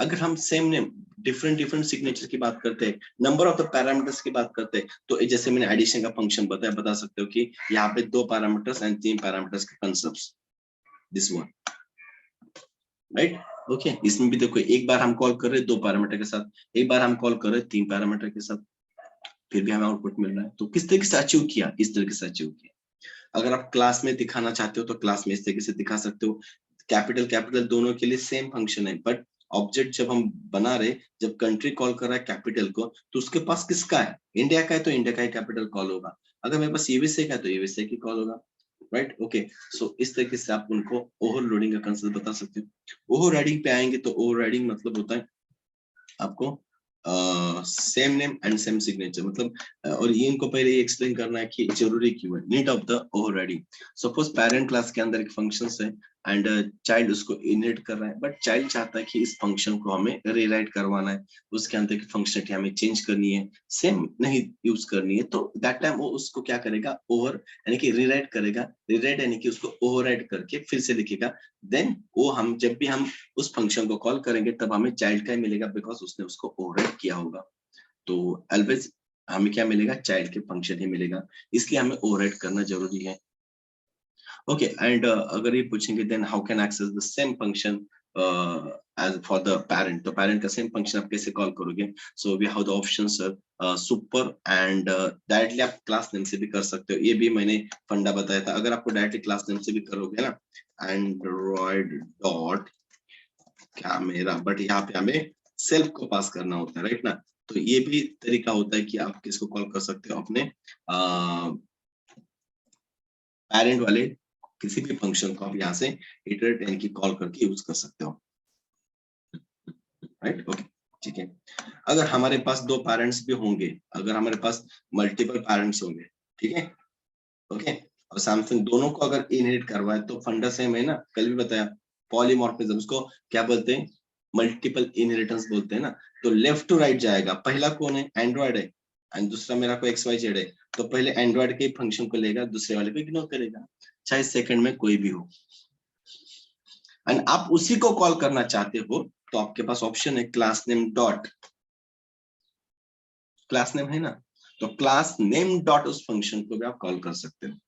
अगर हम same name different different signature की बात करते हैं, नंबर ऑफ द पैरामीटर्स की बात करते हैं, तो जैसे मैंने एडिशन का फंक्शन बताया, बता सकते हो कि यहाँ पे 2 पैरामीटर्स एंड 3 पैरामीटर्स के concepts, this one, right, okay. इसमें भी देखो, एक बार हम कॉल कर रहे हैं 2 पैरामीटर के साथ, एक बार हम कॉल कर रहे हैं 3 पैरामीटर के साथ, फिर भी हमें आउटपुट मिल रहा है। तो किस तरीके से अचीव किया, इस तरीके से अचीव किया। अगर आप क्लास में दिखाना चाहते हो तो क्लास में इस तरीके से दिखा सकते हो, कैपिटल कैपिटल दोनों के लिए सेम फंक्शन है, बट ऑब्जेक्ट जब हम बना रहे, जब कंट्री कॉल कर रहा है कैपिटल को, तो उसके पास किसका है, इंडिया का है तो इंडिया का ही कैपिटल कॉल होगा, अगर मेरे पास यूएसए का है तो यूएसए की कॉल होगा, राइट, ओके। सो इस तरीके से आप उनको ओवरलोडिंग का कंसेप्ट बता सकते हो। ओवरराइडिंग पे आएंगे तो ओवरराइडिंग मतलब होता है आपको same name and same signature, मतलब और ये इनको पहले ये एक्सप्लेन करना है कि जरूरी क्यों है, need of the overriding. Suppose parent class के अंदर एक फंक्शन है एंड चाइल्ड उसको इनहेरिट कर रहा है, बट चाइल्ड चाहता है कि इस फंक्शन को हमें रीराइट करवाना है, उसके अंदर की फंक्शनलिटी हमें चेंज करनी है, सेम नहीं यूज करनी है, तो दैट टाइम वो उसको क्या करेगा, ओवर यानी कि रीराइट करेगा, रीराइट यानी कि उसको ओवरराइट करके फिर से लिखेगा, देन वो हम जब भी हम उस फंक्शन को कॉल करेंगे तब हमें चाइल्ड का ही मिलेगा, बिकॉज उसने उसको ओवरराइट किया होगा, तो ऑलवेज हमें क्या मिलेगा, चाइल्ड के फंक्शन ही मिलेगा, इसलिए हमें ओवरराइट करना जरूरी है, ओके। एंड अगर ये पूछेंगे then how can access the same function as for the parent, तो पेरेंट का सेम फंक्शन आप कैसे कॉल करोगे, so we have the options super and directly आप क्लास नेम से भी कर सकते हो, ये भी मैंने फंडा बताया था, अगर आपको डायरेक्टली क्लास नेम से भी करोगे ना, एंड्रॉइड डॉट कैमरा, बट यहाँ पे हमें सेल्फ को पास करना होता है, राइट ना, तो ये भी तरीका होता है कि आप किसको कॉल कर सकते हो, अपने पेरेंट वाले किसी भी फंक्शन को आप यहाँ से इटरेट यानी कि कॉल करके यूज कर सकते हो, राइट, ओके, ठीक है। अगर हमारे पास 2 पेरेंट्स भी होंगे, अगर हमारे पास मल्टीपल पेरेंट्स होंगे, ठीक है, ओके, और सैमसंग दोनों को अगर इनहेरिट करवाए तो फंडा सेम है ना, कल भी बताया, पॉलीमॉर्फिज्म उसको क्या बोलते हैं, मल्टीपल इनहेरिटेंस बोलते हैं ना, तो लेफ्ट टू राइट जाएगा, पहला कौन है, एंड्रॉइड है एंड दूसरा मेरा को एक्स वाई जेड है, तो पहले एंड्रॉइड के फंक्शन को लेगा, दूसरे वाले को इग्नोर करेगा, चाहे सेकंड में कोई भी हो, एंड आप उसी को कॉल करना चाहते हो तो आपके पास ऑप्शन है class name dot, class name है ना, तो क्लास नेम डॉट उस फंक्शन को भी आप कॉल कर सकते हो,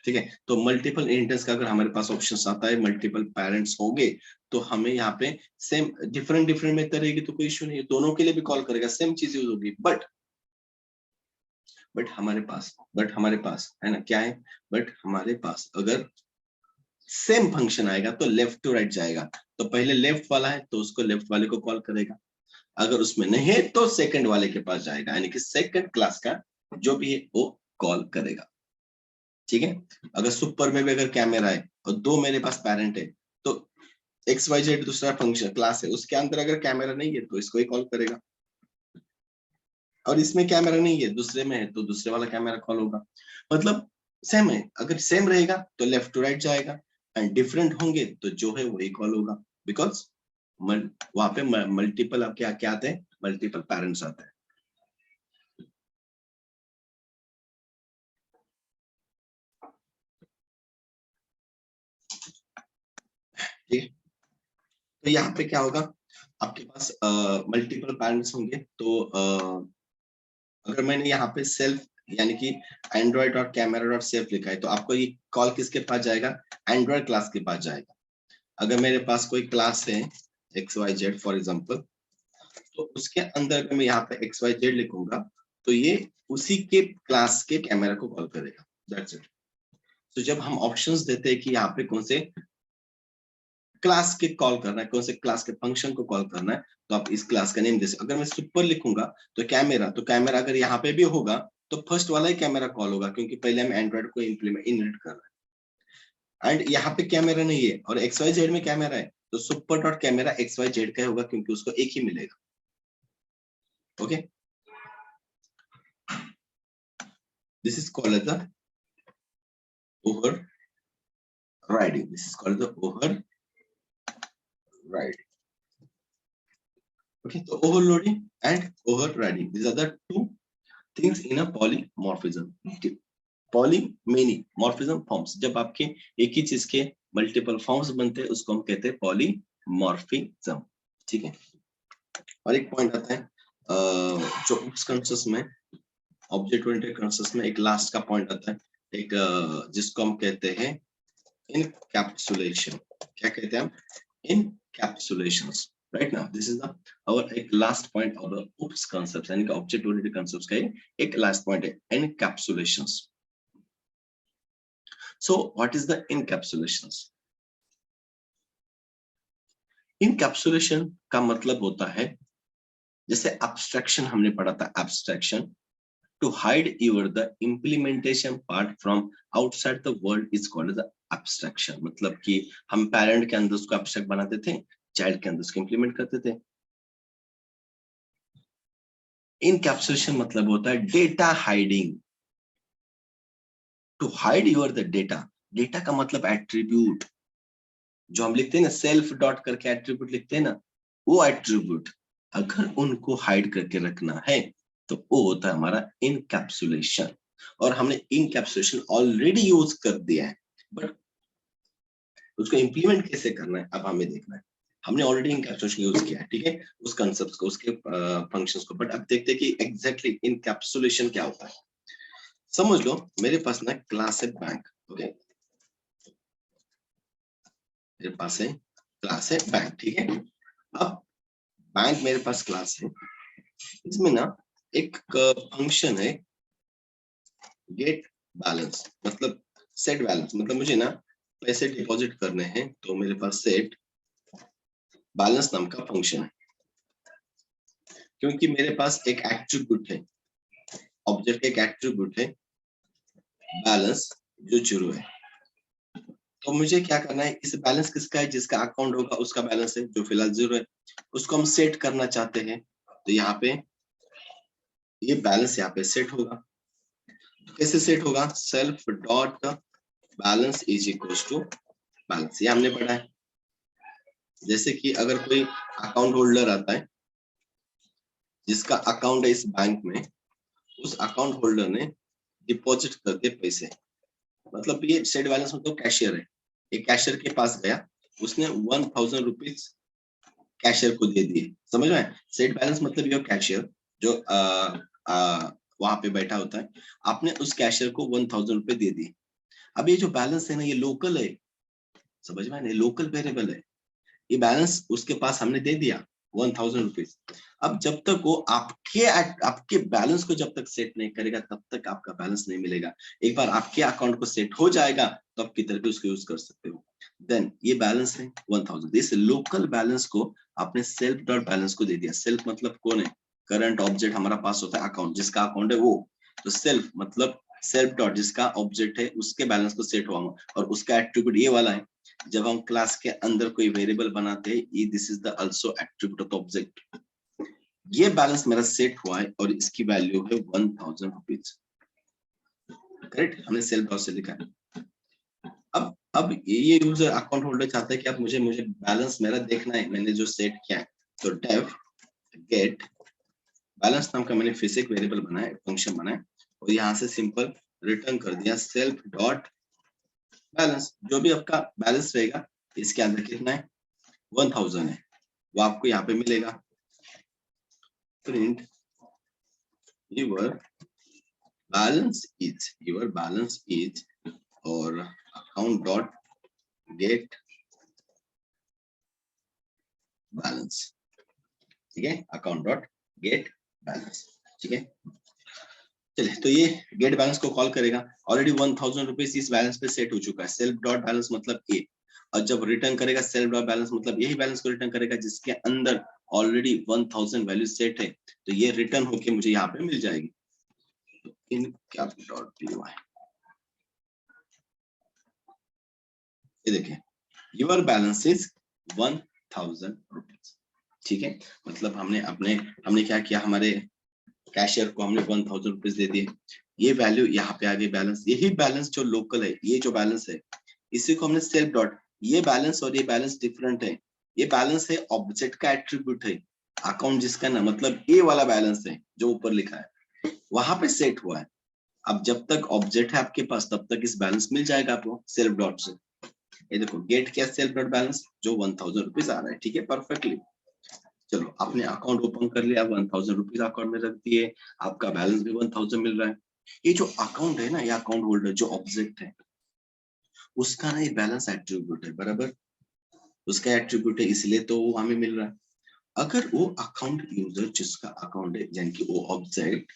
ठीक है। तो मल्टीपल इनहेरिटेंस का अगर हमारे पास ऑप्शन आता है, मल्टीपल पेरेंट्स होंगे, तो हमें यहाँ पे सेम डिफरेंट डिफरेंट मेथड रहेगी तो कोई इश्यू नहीं है, दोनों के लिए भी कॉल करेगा, सेम चीज यूज होगी, बट हमारे पास है ना क्या है, बट हमारे पास अगर सेम फंक्शन आएगा तो लेफ्ट टू राइट जाएगा, तो पहले लेफ्ट वाला है तो उसको लेफ्ट वाले को कॉल करेगा, अगर उसमें नहीं है तो सेकंड वाले के पास जाएगा, यानी कि सेकंड क्लास का जो भी है वो कॉल करेगा, ठीक है। अगर सुपर में भी अगर कैमरा है और 2 मेरे पास पेरेंट है, तो एक्स वाई जेड दूसरा फंक्शन क्लास है, उसके अंदर अगर कैमरा नहीं है तो इसको ही कॉल करेगा, और इसमें कैमरा नहीं है दूसरे में है तो दूसरे वाला कैमरा कॉल होगा, मतलब सेम है, अगर सेम रहेगा तो लेफ्ट टू राइट जाएगा, एंड डिफरेंट होंगे तो जो है वही कॉल होगा, बिकॉज वहां पे मल्टीपल अब क्या क्या आते हैं, मल्टीपल पेरेंट्स आते हैं, ठीक है। तो यहाँ पे क्या होगा, आपके पास मल्टीपल पेरेंट्स होंगे, तो अगर मैंने यहाँ पे सेल्फ यानी कि Android dot camera dot self लिखा है, तो आपको ये कॉल किसके पास जाएगा, एंड्रॉइड क्लास के पास जाएगा। अगर मेरे पास कोई क्लास है XYZ फॉर एग्जांपल, तो उसके अंदर अगर मैं यहाँ पे XYZ लिखूंगा तो ये उसी के क्लास के कैमरा को कॉल करेगा, दैट्स इट। तो जब हम ऑप्शंस देते हैं कि यहाँ पे कौन से क्लास के कॉल करना है, कौन से क्लास के फंक्शन को कॉल करना है, तो आप इस क्लास का नेम दे सकते। अगर मैं सुपर लिखूंगा तो कैमरा अगर यहाँ पे भी होगा तो फर्स्ट वाला ही कैमरा कॉल होगा, क्योंकि पहले हम एंड्रॉइड को इनहेरिट कर रहे हैं। एंड यहाँ पे कैमरा नहीं है और XYZ में कैमरा है, तो सुपर डॉट कैमरा XYZ का होगा, क्योंकि उसको एक ही मिलेगा। Okay, this is called the overriding. This is called the overriding. Okay, so overloading and overriding, these are the two things in a polymorphism. Poly many morphism forms, जब आपके एक ही चीज के मल्टीपल फॉर्म्स बनते हैं उसको हम कहते हैं पॉलीमॉर्फिज्म। ठीक है, और एक पॉइंट आता है जो उस कंसेप्ट में ऑब्जेक्ट ओरिएंटेड कंसेप्ट में एक लास्ट का पॉइंट आता है, एक जिसको हम कहते हैं इनकैप्सुलेशन। क्या कहते हैं हम? Encapsulations. Right now this is the our एक last point of the OOPs concept, यानी कि ऑब्जेक्ट ओरिएंटेड कांसेप्ट्स का एक लास्ट पॉइंट है इनकैप्सुलेशंस। So what is the encapsulations? Encapsulation का मतलब होता है, जैसे abstraction हमने पढ़ा था, abstraction to hide your the implementation part from outside the world is called the abstraction। मतलब कि हम parent के अंदर उसको abstract बनाते थे, child के अंदर उसको implement करते थे। Encapsulation मतलब होता है data hiding, to hide your the data। data का मतलब attribute, जो हम लिखते हैं ना सेल्फ डॉट करके एट्रीब्यूट लिखते हैं ना, वो एट्रीब्यूट अगर उनको हाइड करके रखना है तो वो होता है हमारा इनकैप्सुलेशन। और हमने इनकैप्सुलेशन ऑलरेडी यूज कर दिया है, बट उसको इंप्लीमेंट कैसे करना है अब हमें देखना है। हमने ऑलरेडी इनकैप्सुलेशन यूज किया है, ठीक है, उस कंसेप्ट को, उसके फंक्शंस को, बट अब देखते हैं कि एग्जैक्टली इनकैप्सुलेशन क्या होता है। समझ लो मेरे पास ना क्लास है बैंक, ओके, मेरे पास है क्लास है बैंक, ठीक है। अब बैंक मेरे पास क्लास है, इसमें ना एक फंक्शन है गेट बैलेंस, मतलब सेट बैलेंस, मतलब मुझे ना पैसे डिपॉजिट करने हैं तो मेरे पास सेट बैलेंस नाम का फंक्शन है, क्योंकि मेरे पास एक एट्रीब्यूट है, ऑब्जेक्ट का एक एट्रीब्यूट है बैलेंस जो 0 है। तो मुझे क्या करना है, इस बैलेंस किसका है, जिसका अकाउंट होगा उसका बैलेंस है, जो फिलहाल 0 है, उसको हम सेट करना चाहते हैं। तो यहाँ पे ये बैलेंस यहाँ पे सेट होगा। कैसे सेट होगा? Self dot balance is equal to balance, ये हमने पढ़ा है। जैसे कि अगर कोई अकाउंट होल्डर आता है जिसका अकाउंट है इस बैंक में, उस अकाउंट होल्डर ने डिपॉजिट कर दिए पैसे, मतलब ये सेट बैलेंस मतलब कैशियर है, एक कैशियर के पास गया, उसने 1000 रुपीज कैशियर को दे दिए, समझ में? सेट बैलेंस मतलब ये कैशियर जो वहां पे बैठा होता है, आपने उस कैशियर को 1000 रुपए दे दिए। अब ये जो बैलेंस है ना, ये लोकल है, समझ में? लोकल वेरिएबल है, ये बैलेंस उसके पास हमने दे दिया 1000 रुपीज। अब जब तक वो आपके बैलेंस को जब तक सेट नहीं करेगा तब तक आपका बैलेंस नहीं मिलेगा। एक बार आपके अकाउंट को सेट हो जाएगा तो आप किधर भी उसको यूज कर सकते हो। देन ये बैलेंस है 1000, इस लोकल बैलेंस को आपने सेल्फ डॉट बैलेंस को दे दिया। सेल्फ मतलब कौन है? करंट ऑब्जेक्ट हमारा पास होता है अकाउंट, जिसका अकाउंट है वो, तो सेल्फ मतलब सेल्फ डॉट जिसका ऑब्जेक्ट है उसके बैलेंस को सेट हुआ, और उसका एट्रीब्यूट ये वाला है। जब हम क्लास के अंदर कोई वेरिएबल बनाते हैं, this is the also attribute of object. ये बैलेंस मेरा सेट हुआ है और इसकी वैल्यू है 1000 रुपीज, करेक्ट, हमने सेल्फ डॉट से लिखा है। अब ये यूजर अकाउंट होल्डर चाहता है कि आप मुझे बैलेंस मेरा देखना है, मैंने जो सेट किया है, तो डेफ गेट बैलेंस नाम का मैंने फिजिक वेरिएबल बनाया, फंक्शन बनाया, और यहाँ से सिंपल रिटर्न कर दिया सेल्फ डॉट बैलेंस। जो भी आपका बैलेंस रहेगा इसके अंदर कितना है, 1000 है, वो आपको यहाँ पे मिलेगा। प्रिंट योर बैलेंस इज और अकाउंट डॉट गेट बैलेंस, ठीक है, अकाउंट डॉट गेट बैलेंस, ठीक है। चलिए, तो ये गेट बैलेंस को कॉल करेगा, ऑलरेडी 1000 रुपीज इस बैलेंस पे सेट हो चुका है, सेल्फ डॉट बैलेंस मतलब ए, और जब रिटर्न करेगा सेल्फ डॉट बैलेंस मतलब यही बैलेंस को रिटर्न करेगा जिसके अंदर ऑलरेडी 1000 वैल्यू सेट है, तो ये रिटर्न होके मुझे यहाँ पे मिल जाएगी। तो इन कैप डॉट पी वाई, ये देखिए योर बैलेंस इज 1000 रुपीज, ठीक है। मतलब हमने क्या किया, हमारे कैशियर को हमने 1000 रुपीज दे दिए, ये वैल्यू यहाँ पे आ गई बैलेंस, यही बैलेंस जो लोकल है, ये जो बैलेंस है इसी को हमने सेल्फ डॉट, ये बैलेंस और ये बैलेंस डिफरेंट है, ये बैलेंस है ऑब्जेक्ट का एट्रीब्यूट है, अकाउंट जिसका ना मतलब ए वाला बैलेंस है जो ऊपर लिखा है वहां पे सेट हुआ है। अब जब तक ऑब्जेक्ट है आपके पास तब तक इस बैलेंस मिल जाएगा आपको सेल्फ डॉट से। ये देखो गेट क्या सेल्फ डॉट बैलेंस जो 1000 रुपीज आ रहा है, ठीक है, परफेक्टली। चलो आपने अकाउंट ओपन कर लिया, 1000 रुपीज अकाउंट में रख दिए, आपका बैलेंस भी 1000 मिल रहा है। ये जो अकाउंट है ना, ये अकाउंट होल्डर जो ऑब्जेक्ट है उसका ना ये बैलेंस एट्रीब्यूट है, बराबर, उसका एट्रीब्यूट है इसलिए तो वो हमें मिल रहा है। अगर वो अकाउंट यूजर जिसका अकाउंट है यानी कि वो ऑब्जेक्ट,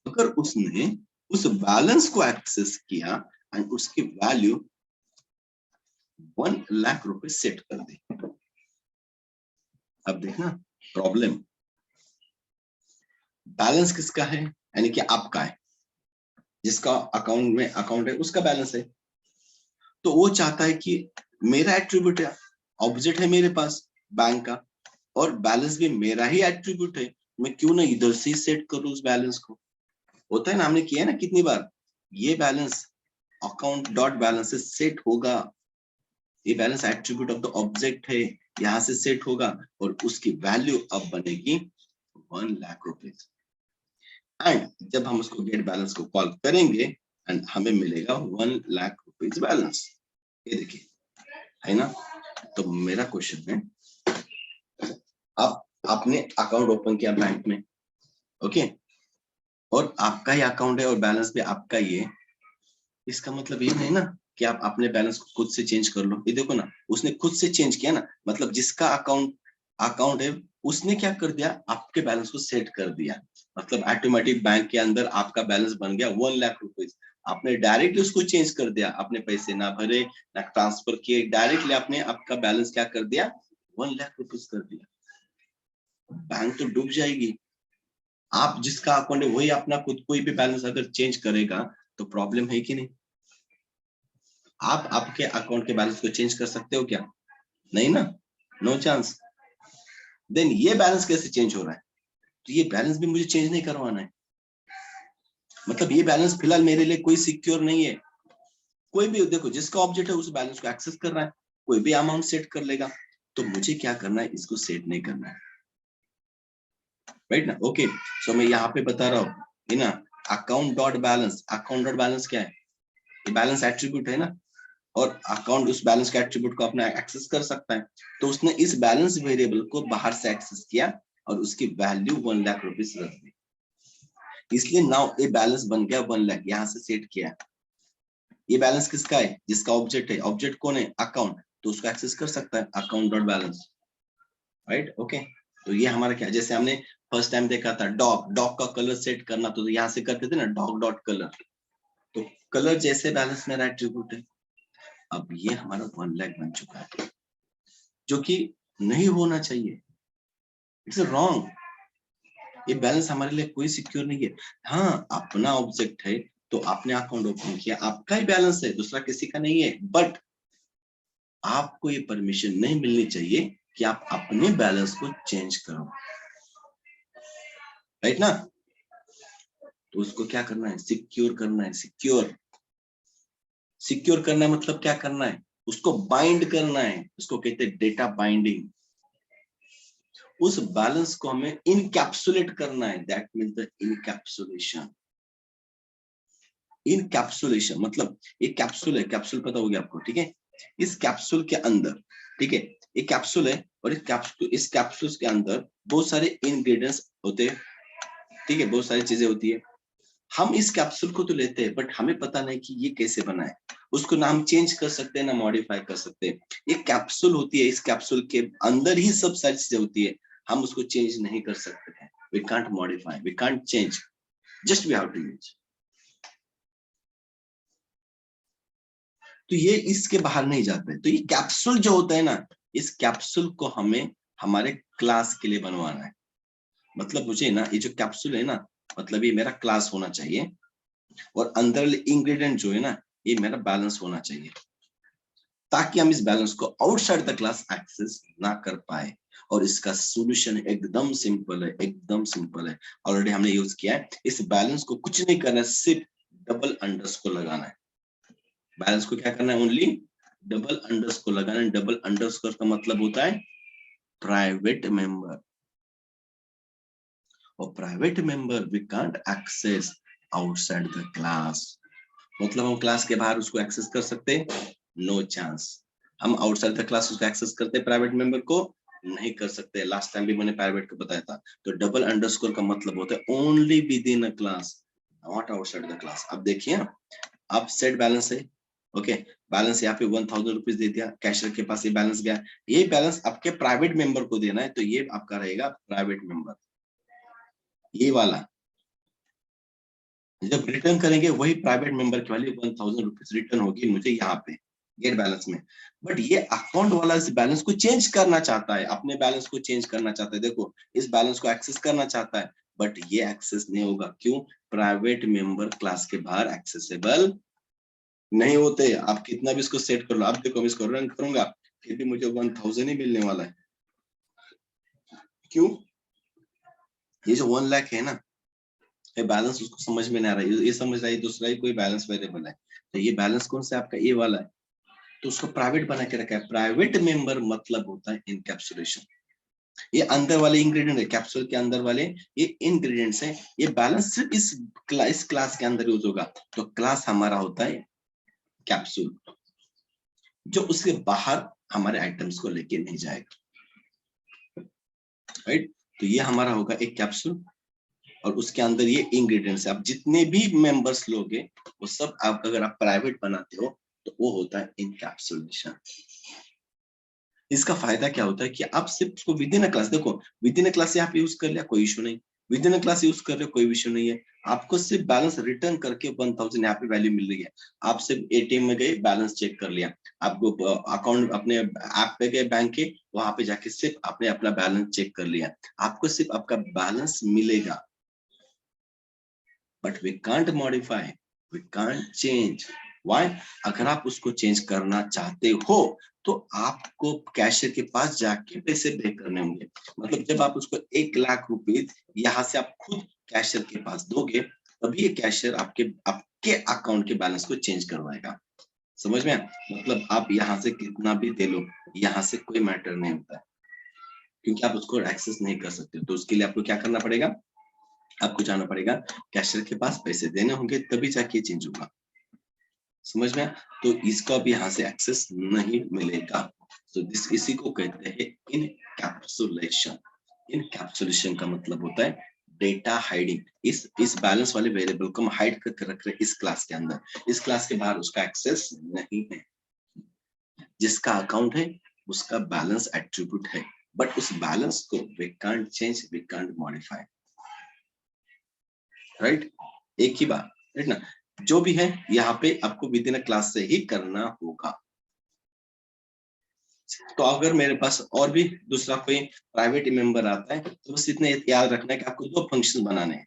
अगर उसने उस बैलेंस को एक्सेस किया और उसकी वैल्यू 1 लाख रुपए सेट कर दी, अब देखना प्रॉब्लम, बैलेंस किसका है यानी कि आपका है, जिसका अकाउंट में अकाउंट है उसका बैलेंस है, तो वो चाहता है कि मेरा एट्रीब्यूट है, ऑब्जेक्ट है मेरे पास बैंक का और बैलेंस भी मेरा ही एट्रीब्यूट है, मैं क्यों ना इधर से सेट करूं उस बैलेंस को। होता है ना, हमने किया है ना कितनी बार, ये बैलेंस अकाउंट डॉट बैलेंस से सेट होगा, ये balance attribute of the object है, यहां से सेट होगा और उसकी वैल्यू अब बनेगी 1 लाख रुपीज। एंड जब हम उसको गेट बैलेंस को कॉल करेंगे एंड हमें मिलेगा 1 लाख रुपीज बैलेंस, ये देखिए, है ना। तो मेरा क्वेश्चन है, आप आपने अकाउंट ओपन किया बैंक में, ओके, और आपका ही अकाउंट है और बैलेंस भी आपका ही है, इसका मतलब ये नहीं ना कि आप अपने बैलेंस को खुद से चेंज कर लो। ये देखो ना, उसने खुद से चेंज किया ना, मतलब जिसका अकाउंट अकाउंट है उसने क्या कर दिया, आपके बैलेंस को सेट कर दिया, मतलब ऑटोमेटिक बैंक के अंदर आपका बैलेंस बन गया 1 लाख रुपीज। आपने डायरेक्टली उसको चेंज कर दिया, आपने पैसे ना भरे ना ट्रांसफर किए, डायरेक्टली आपने आपका बैलेंस क्या कर दिया, 1 लाख रुपीज कर दिया। बैंक तो डूब जाएगी। आप जिसका अकाउंट है वही अपना खुद कोई भी बैलेंस अगर चेंज करेगा तो प्रॉब्लम है कि नहीं। आप आपके अकाउंट के बैलेंस को चेंज कर सकते हो क्या, नहीं ना, नो चांस। देन ये बैलेंस कैसे चेंज हो रहा है, तो ये बैलेंस भी मुझे चेंज नहीं करवाना है, मतलब ये बैलेंस फिलहाल मेरे लिए कोई सिक्योर नहीं है। कोई भी देखो जिसका ऑब्जेक्ट है उस बैलेंस को एक्सेस कर रहा है, कोई भी अमाउंट सेट कर लेगा, तो मुझे क्या करना है, इसको सेट नहीं करना है, राइट ना। ओके, सो मैं यहाँ पे बता रहा हूँ, है ना, account dot balance, account dot balance क्या है, ये बैलेंस एट्रीब्यूट है ना, और अकाउंट उस बैलेंस के एट्रीब्यूट को अपना एक्सेस कर सकता है, तो उसने इस बैलेंस वेरिएबल को बाहर से एक्सेस किया और उसकी वैल्यू 1 लाख रुपीज रख दी, इसलिए नाउ ये बैलेंस बन गया 1 लाख, यहाँ से सेट किया। ये बैलेंस किसका है, जिसका ऑब्जेक्ट है, ऑब्जेक्ट कौन है, अकाउंट, तो उसको एक्सेस कर सकता है account dot balance, right. Okay, तो ये हमारा क्या, जैसे हमने फर्स्ट टाइम देखा था डॉग, डॉग का कलर सेट करना, तो यहाँ से करते थे ना डॉग डॉट कलर, तो कलर जैसे बैलेंस मेरा एट्रीब्यूट है। अब ये हमारा 1 लाख बन चुका है, जो कि नहीं होना चाहिए, इट्स रॉन्ग, ये बैलेंस हमारे लिए कोई सिक्योर नहीं है। हाँ, अपना ऑब्जेक्ट है तो आपने अकाउंट ओपन किया, आपका ही बैलेंस है, दूसरा किसी का नहीं है, बट आपको ये परमिशन नहीं मिलनी चाहिए कि आप अपने बैलेंस को चेंज करो, राइट ना। तो उसको क्या करना है, सिक्योर करना है, सिक्योर, सिक्योर करना है मतलब क्या करना है, उसको बाइंड करना है, उसको कहते हैं डेटा बाइंडिंग। उस बैलेंस को हमें इनकैप्सुलेट करना है, that means the encapsulation. Encapsulation मतलब एक कैप्सूल है, कैप्सूल पता होगी आपको, ठीक है, इस कैप्सूल के अंदर, ठीक है, एक कैप्सूल है और इस कैप्सूल के अंदर बहुत सारे इंग्रेडिएंट्स होते हैं, ठीक है, बहुत सारी चीजें होती है। हम इस कैप्सूल को तो लेते हैं बट हमें पता नहीं कि ये कैसे बना है, उसको नाम चेंज कर सकते हैं ना मॉडिफाई कर सकते हैं। एक कैप्सूल होती है, इस कैप्सूल के अंदर ही सब सारी चीजें होती है, हम उसको चेंज नहीं कर सकते हैं। We can't modify, we can't change, just we have to use. तो ये इसके बाहर नहीं जाते। तो ये कैप्सूल जो होता है ना, इस कैप्सूल को हमें हमारे क्लास के लिए बनवाना है। मतलब मुझे ना ये जो कैप्सूल है ना, मतलब ये मेरा क्लास होना चाहिए, और अंदर इंग्रेडिएंट जो है ना, ये मेरा बैलेंस होना चाहिए, ताकि हम इस बैलेंस को आउटसाइड द क्लास एक्सेस ना कर पाए। और इसका सॉल्यूशन एकदम सिंपल है, एकदम सिंपल है, ऑलरेडी हमने यूज किया है। इस बैलेंस को कुछ नहीं करना है, सिर्फ डबल अंडरस्कोर लगाना है। बैलेंस को क्या करना है, ओनली डबल अंडरस्कोर लगाना है। डबल अंडरस्कोर का मतलब होता है प्राइवेट मेंबर, और private member we can't access outside the class. मतलब हम क्लास के बाहर उसको एक्सेस कर सकते हैं? No chance. हम आउटसाइड द क्लास उसको एक्सेस करते प्राइवेट मेंबर को? नहीं कर सकते। लास्ट टाइम भी मैंने प्राइवेट को बताया था। तो डबल अंडरस्कोर का मतलब होता है only with in a class, not outside the class. अब देखिए, अब सेट बैलेंस है, ओके, बैलेंस यहाँ पे 1000 रुपीज दे दिया, कैशियर के पास ये बैलेंस गया। ये बैलेंस आपके प्राइवेट मेंबर को देना है, तो ये आपका रहेगा प्राइवेट मेंबर, ये वाला। जब रिटर्न करेंगे वही प्राइवेट मेंबर की वाली 1000 रुपीज रिटर्न होगी मुझे यहाँ पे गेट बैलेंस में। बट ये अकाउंट वाला इस बैलेंस को चेंज करना चाहता है, अपने बैलेंस को चेंज करना चाहता है। देखो, इस बैलेंस को एक्सेस करना चाहता है, बट ये एक्सेस नहीं होगा। क्यों? प्राइवेट मेंबर क्लास के बाहर एक्सेसिबल नहीं होते। आप कितना भी इसको सेट कर लो, आप देखो मैं इसको रन करूंगा, फिर भी मुझे 1000 ही मिलने वाला है। क्यों? ये जो 1 लाख है ना, ये बैलेंस उसको समझ में नहीं आ रहा है, ये समझ रहा है दूसरा ही कोई बैलेंस वेरिएबल है। तो ये बैलेंस कौन सा आपका? ए वाला है, तो उसको प्राइवेट बना के रखा है। प्राइवेट मेंबर मतलब होता है इनकैप्सुलेशन। ये अंदर वाले इंग्रेडिएंट है, कैप्सूल के अंदर वाले ये इंग्रेडिएंट्स है। ये बैलेंस सिर्फ इस क्लास के अंदर यूज होगा। तो क्लास हमारा होता है कैप्सूल, जो उसके बाहर हमारे आइटम्स को लेके नहीं जाएगा, राइट। तो ये हमारा होगा एक कैप्सूल, और उसके अंदर ये इंग्रेडिएंट्स है। आप जितने भी मेंबर्स लोगे वो सब, आप अगर आप प्राइवेट बनाते हो तो वो होता है इनकैप्सुलेशन। इसका फायदा क्या होता है कि आप सिर्फ उसको विद इन अ क्लास, देखो विद इन अ क्लास यहाँ पे यूज कर लिया, कोई इशू नहीं। With in a class use कर रहे हो, कोई इशू नहीं है। आपको सिर्फ बैलेंस रिटर्न करके 1000 यहाँ पे वैल्यू मिल रही है। आप सिर्फ एटीएम में गए, बैलेंस चेक कर लिया, आपको अकाउंट अपने ऐप पे गए बैंक के, वहां पे जाके सिर्फ आपने अपना बैलेंस चेक कर लिया, आपको सिर्फ आपका बैलेंस मिलेगा। But we can't modify, we can't change. Why? अगर आप उसको चेंज करना चाहते हो तो आपको कैशियर के पास जाके पैसे पे करने होंगे। मतलब जब आप उसको 1 लाख रुपए यहाँ से आप खुद कैशियर के पास दोगे, तभी ये कैशियर आपके अकाउंट के बैलेंस को चेंज करवाएगा। समझ में? मतलब आप यहाँ से कितना भी दे लो, यहाँ से कोई मैटर नहीं होता है, क्योंकि आप उसको एक्सेस नहीं कर सकते। तो उसके लिए आपको क्या करना पड़ेगा? आपको जाना पड़ेगा कैशियर के पास, पैसे देने होंगे, तभी जाके चेंज होगा। समझ में? तो इसका भी यहाँ से एक्सेस नहीं मिलेगा। तो इसी को कहते हैं इनकैप्सुलेशन। इनकैप्सुलेशन का मतलब होता है डेटा हाइडिंग। इस बैलेंस वाले वेरिएबल को हम हाइड करके रख रहे हैं इस क्लास के अंदर, इस क्लास के बाहर उसका एक्सेस नहीं है। जिसका अकाउंट है उसका बैलेंस एट्रीब्यूट है, बट उस बैलेंस को we can't change, we can't modify, right. एक ही बात, राइट ना। जो भी है यहाँ पे आपको विद इन अ क्लास से ही करना होगा। तो अगर मेरे पास और भी दूसरा कोई प्राइवेट मेंबर आता है, तो बस इतना याद रखना है कि आपको 2 फंक्शन बनाने हैं,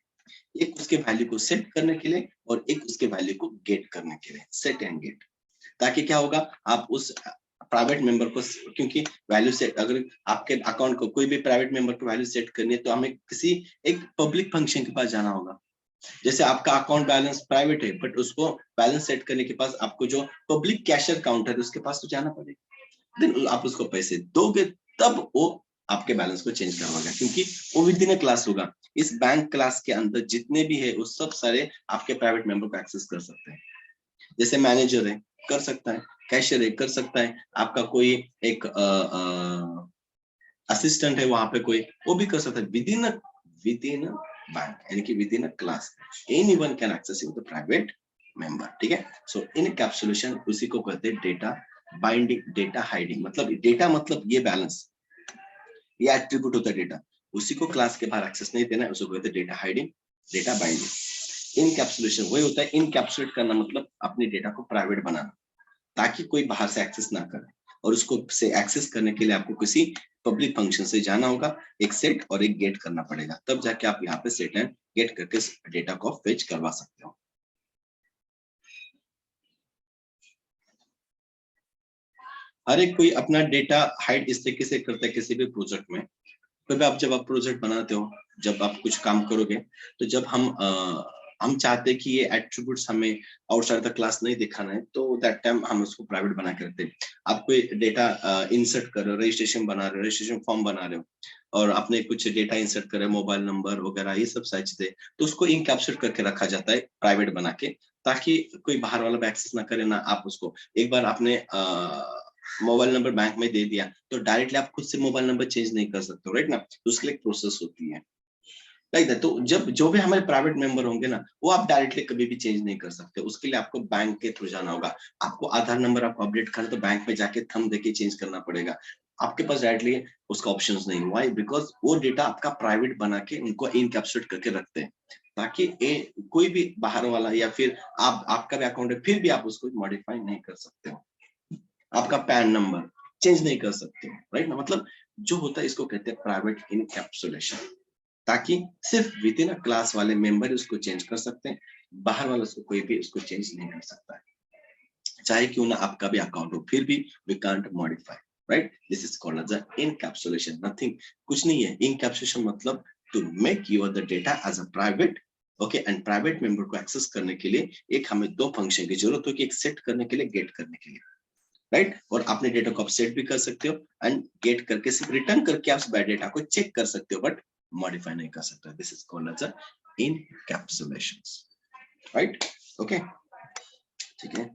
एक उसके वैल्यू को सेट करने के लिए और एक उसके वैल्यू को गेट करने के लिए, सेट एंड गेट। ताकि क्या होगा, आप उस प्राइवेट मेंबर को, क्योंकि वैल्यू सेट, अगर आपके अकाउंट को कोई भी प्राइवेट मेंबर को वैल्यू सेट करनी है तो हमें किसी एक पब्लिक फंक्शन के पास जाना होगा। जैसे आपका अकाउंट बैलेंस प्राइवेट है, बट उसको बैलेंस सेट करने के पास आपको जो पब्लिक कैशियर काउंटर है उसके पास तो जाना पड़ेगा। देन आप उसको पैसे दोगे, तब वो आपके बैलेंस को चेंज करवाएगा, क्योंकि वो विद इन क्लास होगा। इस बैंक क्लास के अंदर जितने भी है वो सब सारे आपके प्राइवेट मेंबर को एक्सेस कर सकते हैं। जैसे मैनेजर है, कर सकता है, कैशियर है, कर सकता है, आपका कोई एक असिस्टेंट है वहां पे कोई, वो भी कर सकता है विद इन बैंक, यानी कि within class. Anyone can access the private member, ठीक है। सो इनकैप्सुलेशन उसी को कहते हैं डेटा बाइंडिंग, डेटा हाइडिंग। मतलब डेटा मतलब ये बैलेंस, ये एट्रीब्यूट होता है डेटा, उसी को क्लास के बाहर एक्सेस नहीं देना है, उसको कहते हैं data hiding, data binding. Encapsulation वही होता है, इनकैप्सुलेट करना मतलब अपने डेटा को प्राइवेट बनाना, ताकि कोई बाहर से एक्सेस ना करे, और उसको से एक्सेस करने के लिए आपको किसी पब्लिक फंक्शन से जाना होगा, एक सेट और एक गेट करना पड़ेगा, तब जाके आप यहाँ पे सेट एंड गेट करके डेटा को फेच करवा सकते हो। हर एक कोई अपना डेटा हाइड इस तरीके से करता है किसी भी प्रोजेक्ट में। कभी आप जब आप प्रोजेक्ट बनाते हो, जब आप कुछ काम करोगे, तो जब हम चाहते हैं कि ये एट्रीब्यूट्स हमें आउटसाइड द क्लास नहीं दिखाना है, तो दैट टाइम हम उसको प्राइवेट बना के रखते हैं। आप कोई डेटा इंसर्ट कर रहे हो, रजिस्ट्रेशन बना रहे हो, रजिस्ट्रेशन फॉर्म बना रहे हो, और आपने कुछ डेटा इंसर्ट करे, मोबाइल नंबर वगैरह, ये सब सारी चीजें, तो उसको इनकैप्सुलेट करके रखा जाता है प्राइवेट बना के, ताकि कोई बाहर वाला एक्सेस ना करे, ना आप उसको। एक बार आपने मोबाइल नंबर बैंक में दे दिया, तो डायरेक्टली आप खुद से मोबाइल नंबर चेंज नहीं कर सकते, राइट ना, तो उसके लिए एक प्रोसेस होती है, लाइक दैट। तो जब जो भी हमारे प्राइवेट मेंबर होंगे ना, वो आप डायरेक्टली कभी भी चेंज नहीं कर सकते, उसके लिए आपको बैंक के थ्रू जाना होगा। आपको आधार नंबर आपको अपडेट करना, तो बैंक में जाके थंब देके चेंज करना पड़ेगा, आपके पास डायरेक्टली उसका ऑप्शंस नहीं। व्हाई? बिकॉज वो डेटा आपका प्राइवेट बना के उनको इनकैप्सुलेट करके रखते हैं, ताकि कोई भी बाहर वाला या फिर आपका भी अकाउंट है, फिर भी आप उसको मॉडिफाई नहीं कर सकते हो, आपका पैन नंबर चेंज नहीं कर सकते हो, राइट ना। मतलब जो होता है इसको कहते हैं प्राइवेट इनकैप्सुलेशन, ताकि सिर्फ विद इन क्लास वाले मेंबर उसको चेंज कर सकते हैं, बाहर वाला उसको कोई भी उसको चेंज नहीं कर सकता है, चाहे क्यों ना आपका भी अकाउंट हो, फिर भी we can't modify, right. This is called as encapsulation, nothing, कुछ नहीं है। इनकैप्सुलेशन मतलब to make your the data as a private, okay, and private member को एक्सेस करने के लिए एक हमें दो फंक्शन की जरूरत होगी, एक सेट करने के लिए, गेट करने के लिए, राइट। और अपने डेटा को आप सेट भी कर सकते हो, एंड गेट करके सिर्फ रिटर्न करके आप डेटा को चेक कर सकते हो, बट मॉडिफाई नहीं कर सकते। This is called as encapsulation, right, okay, ठीक है।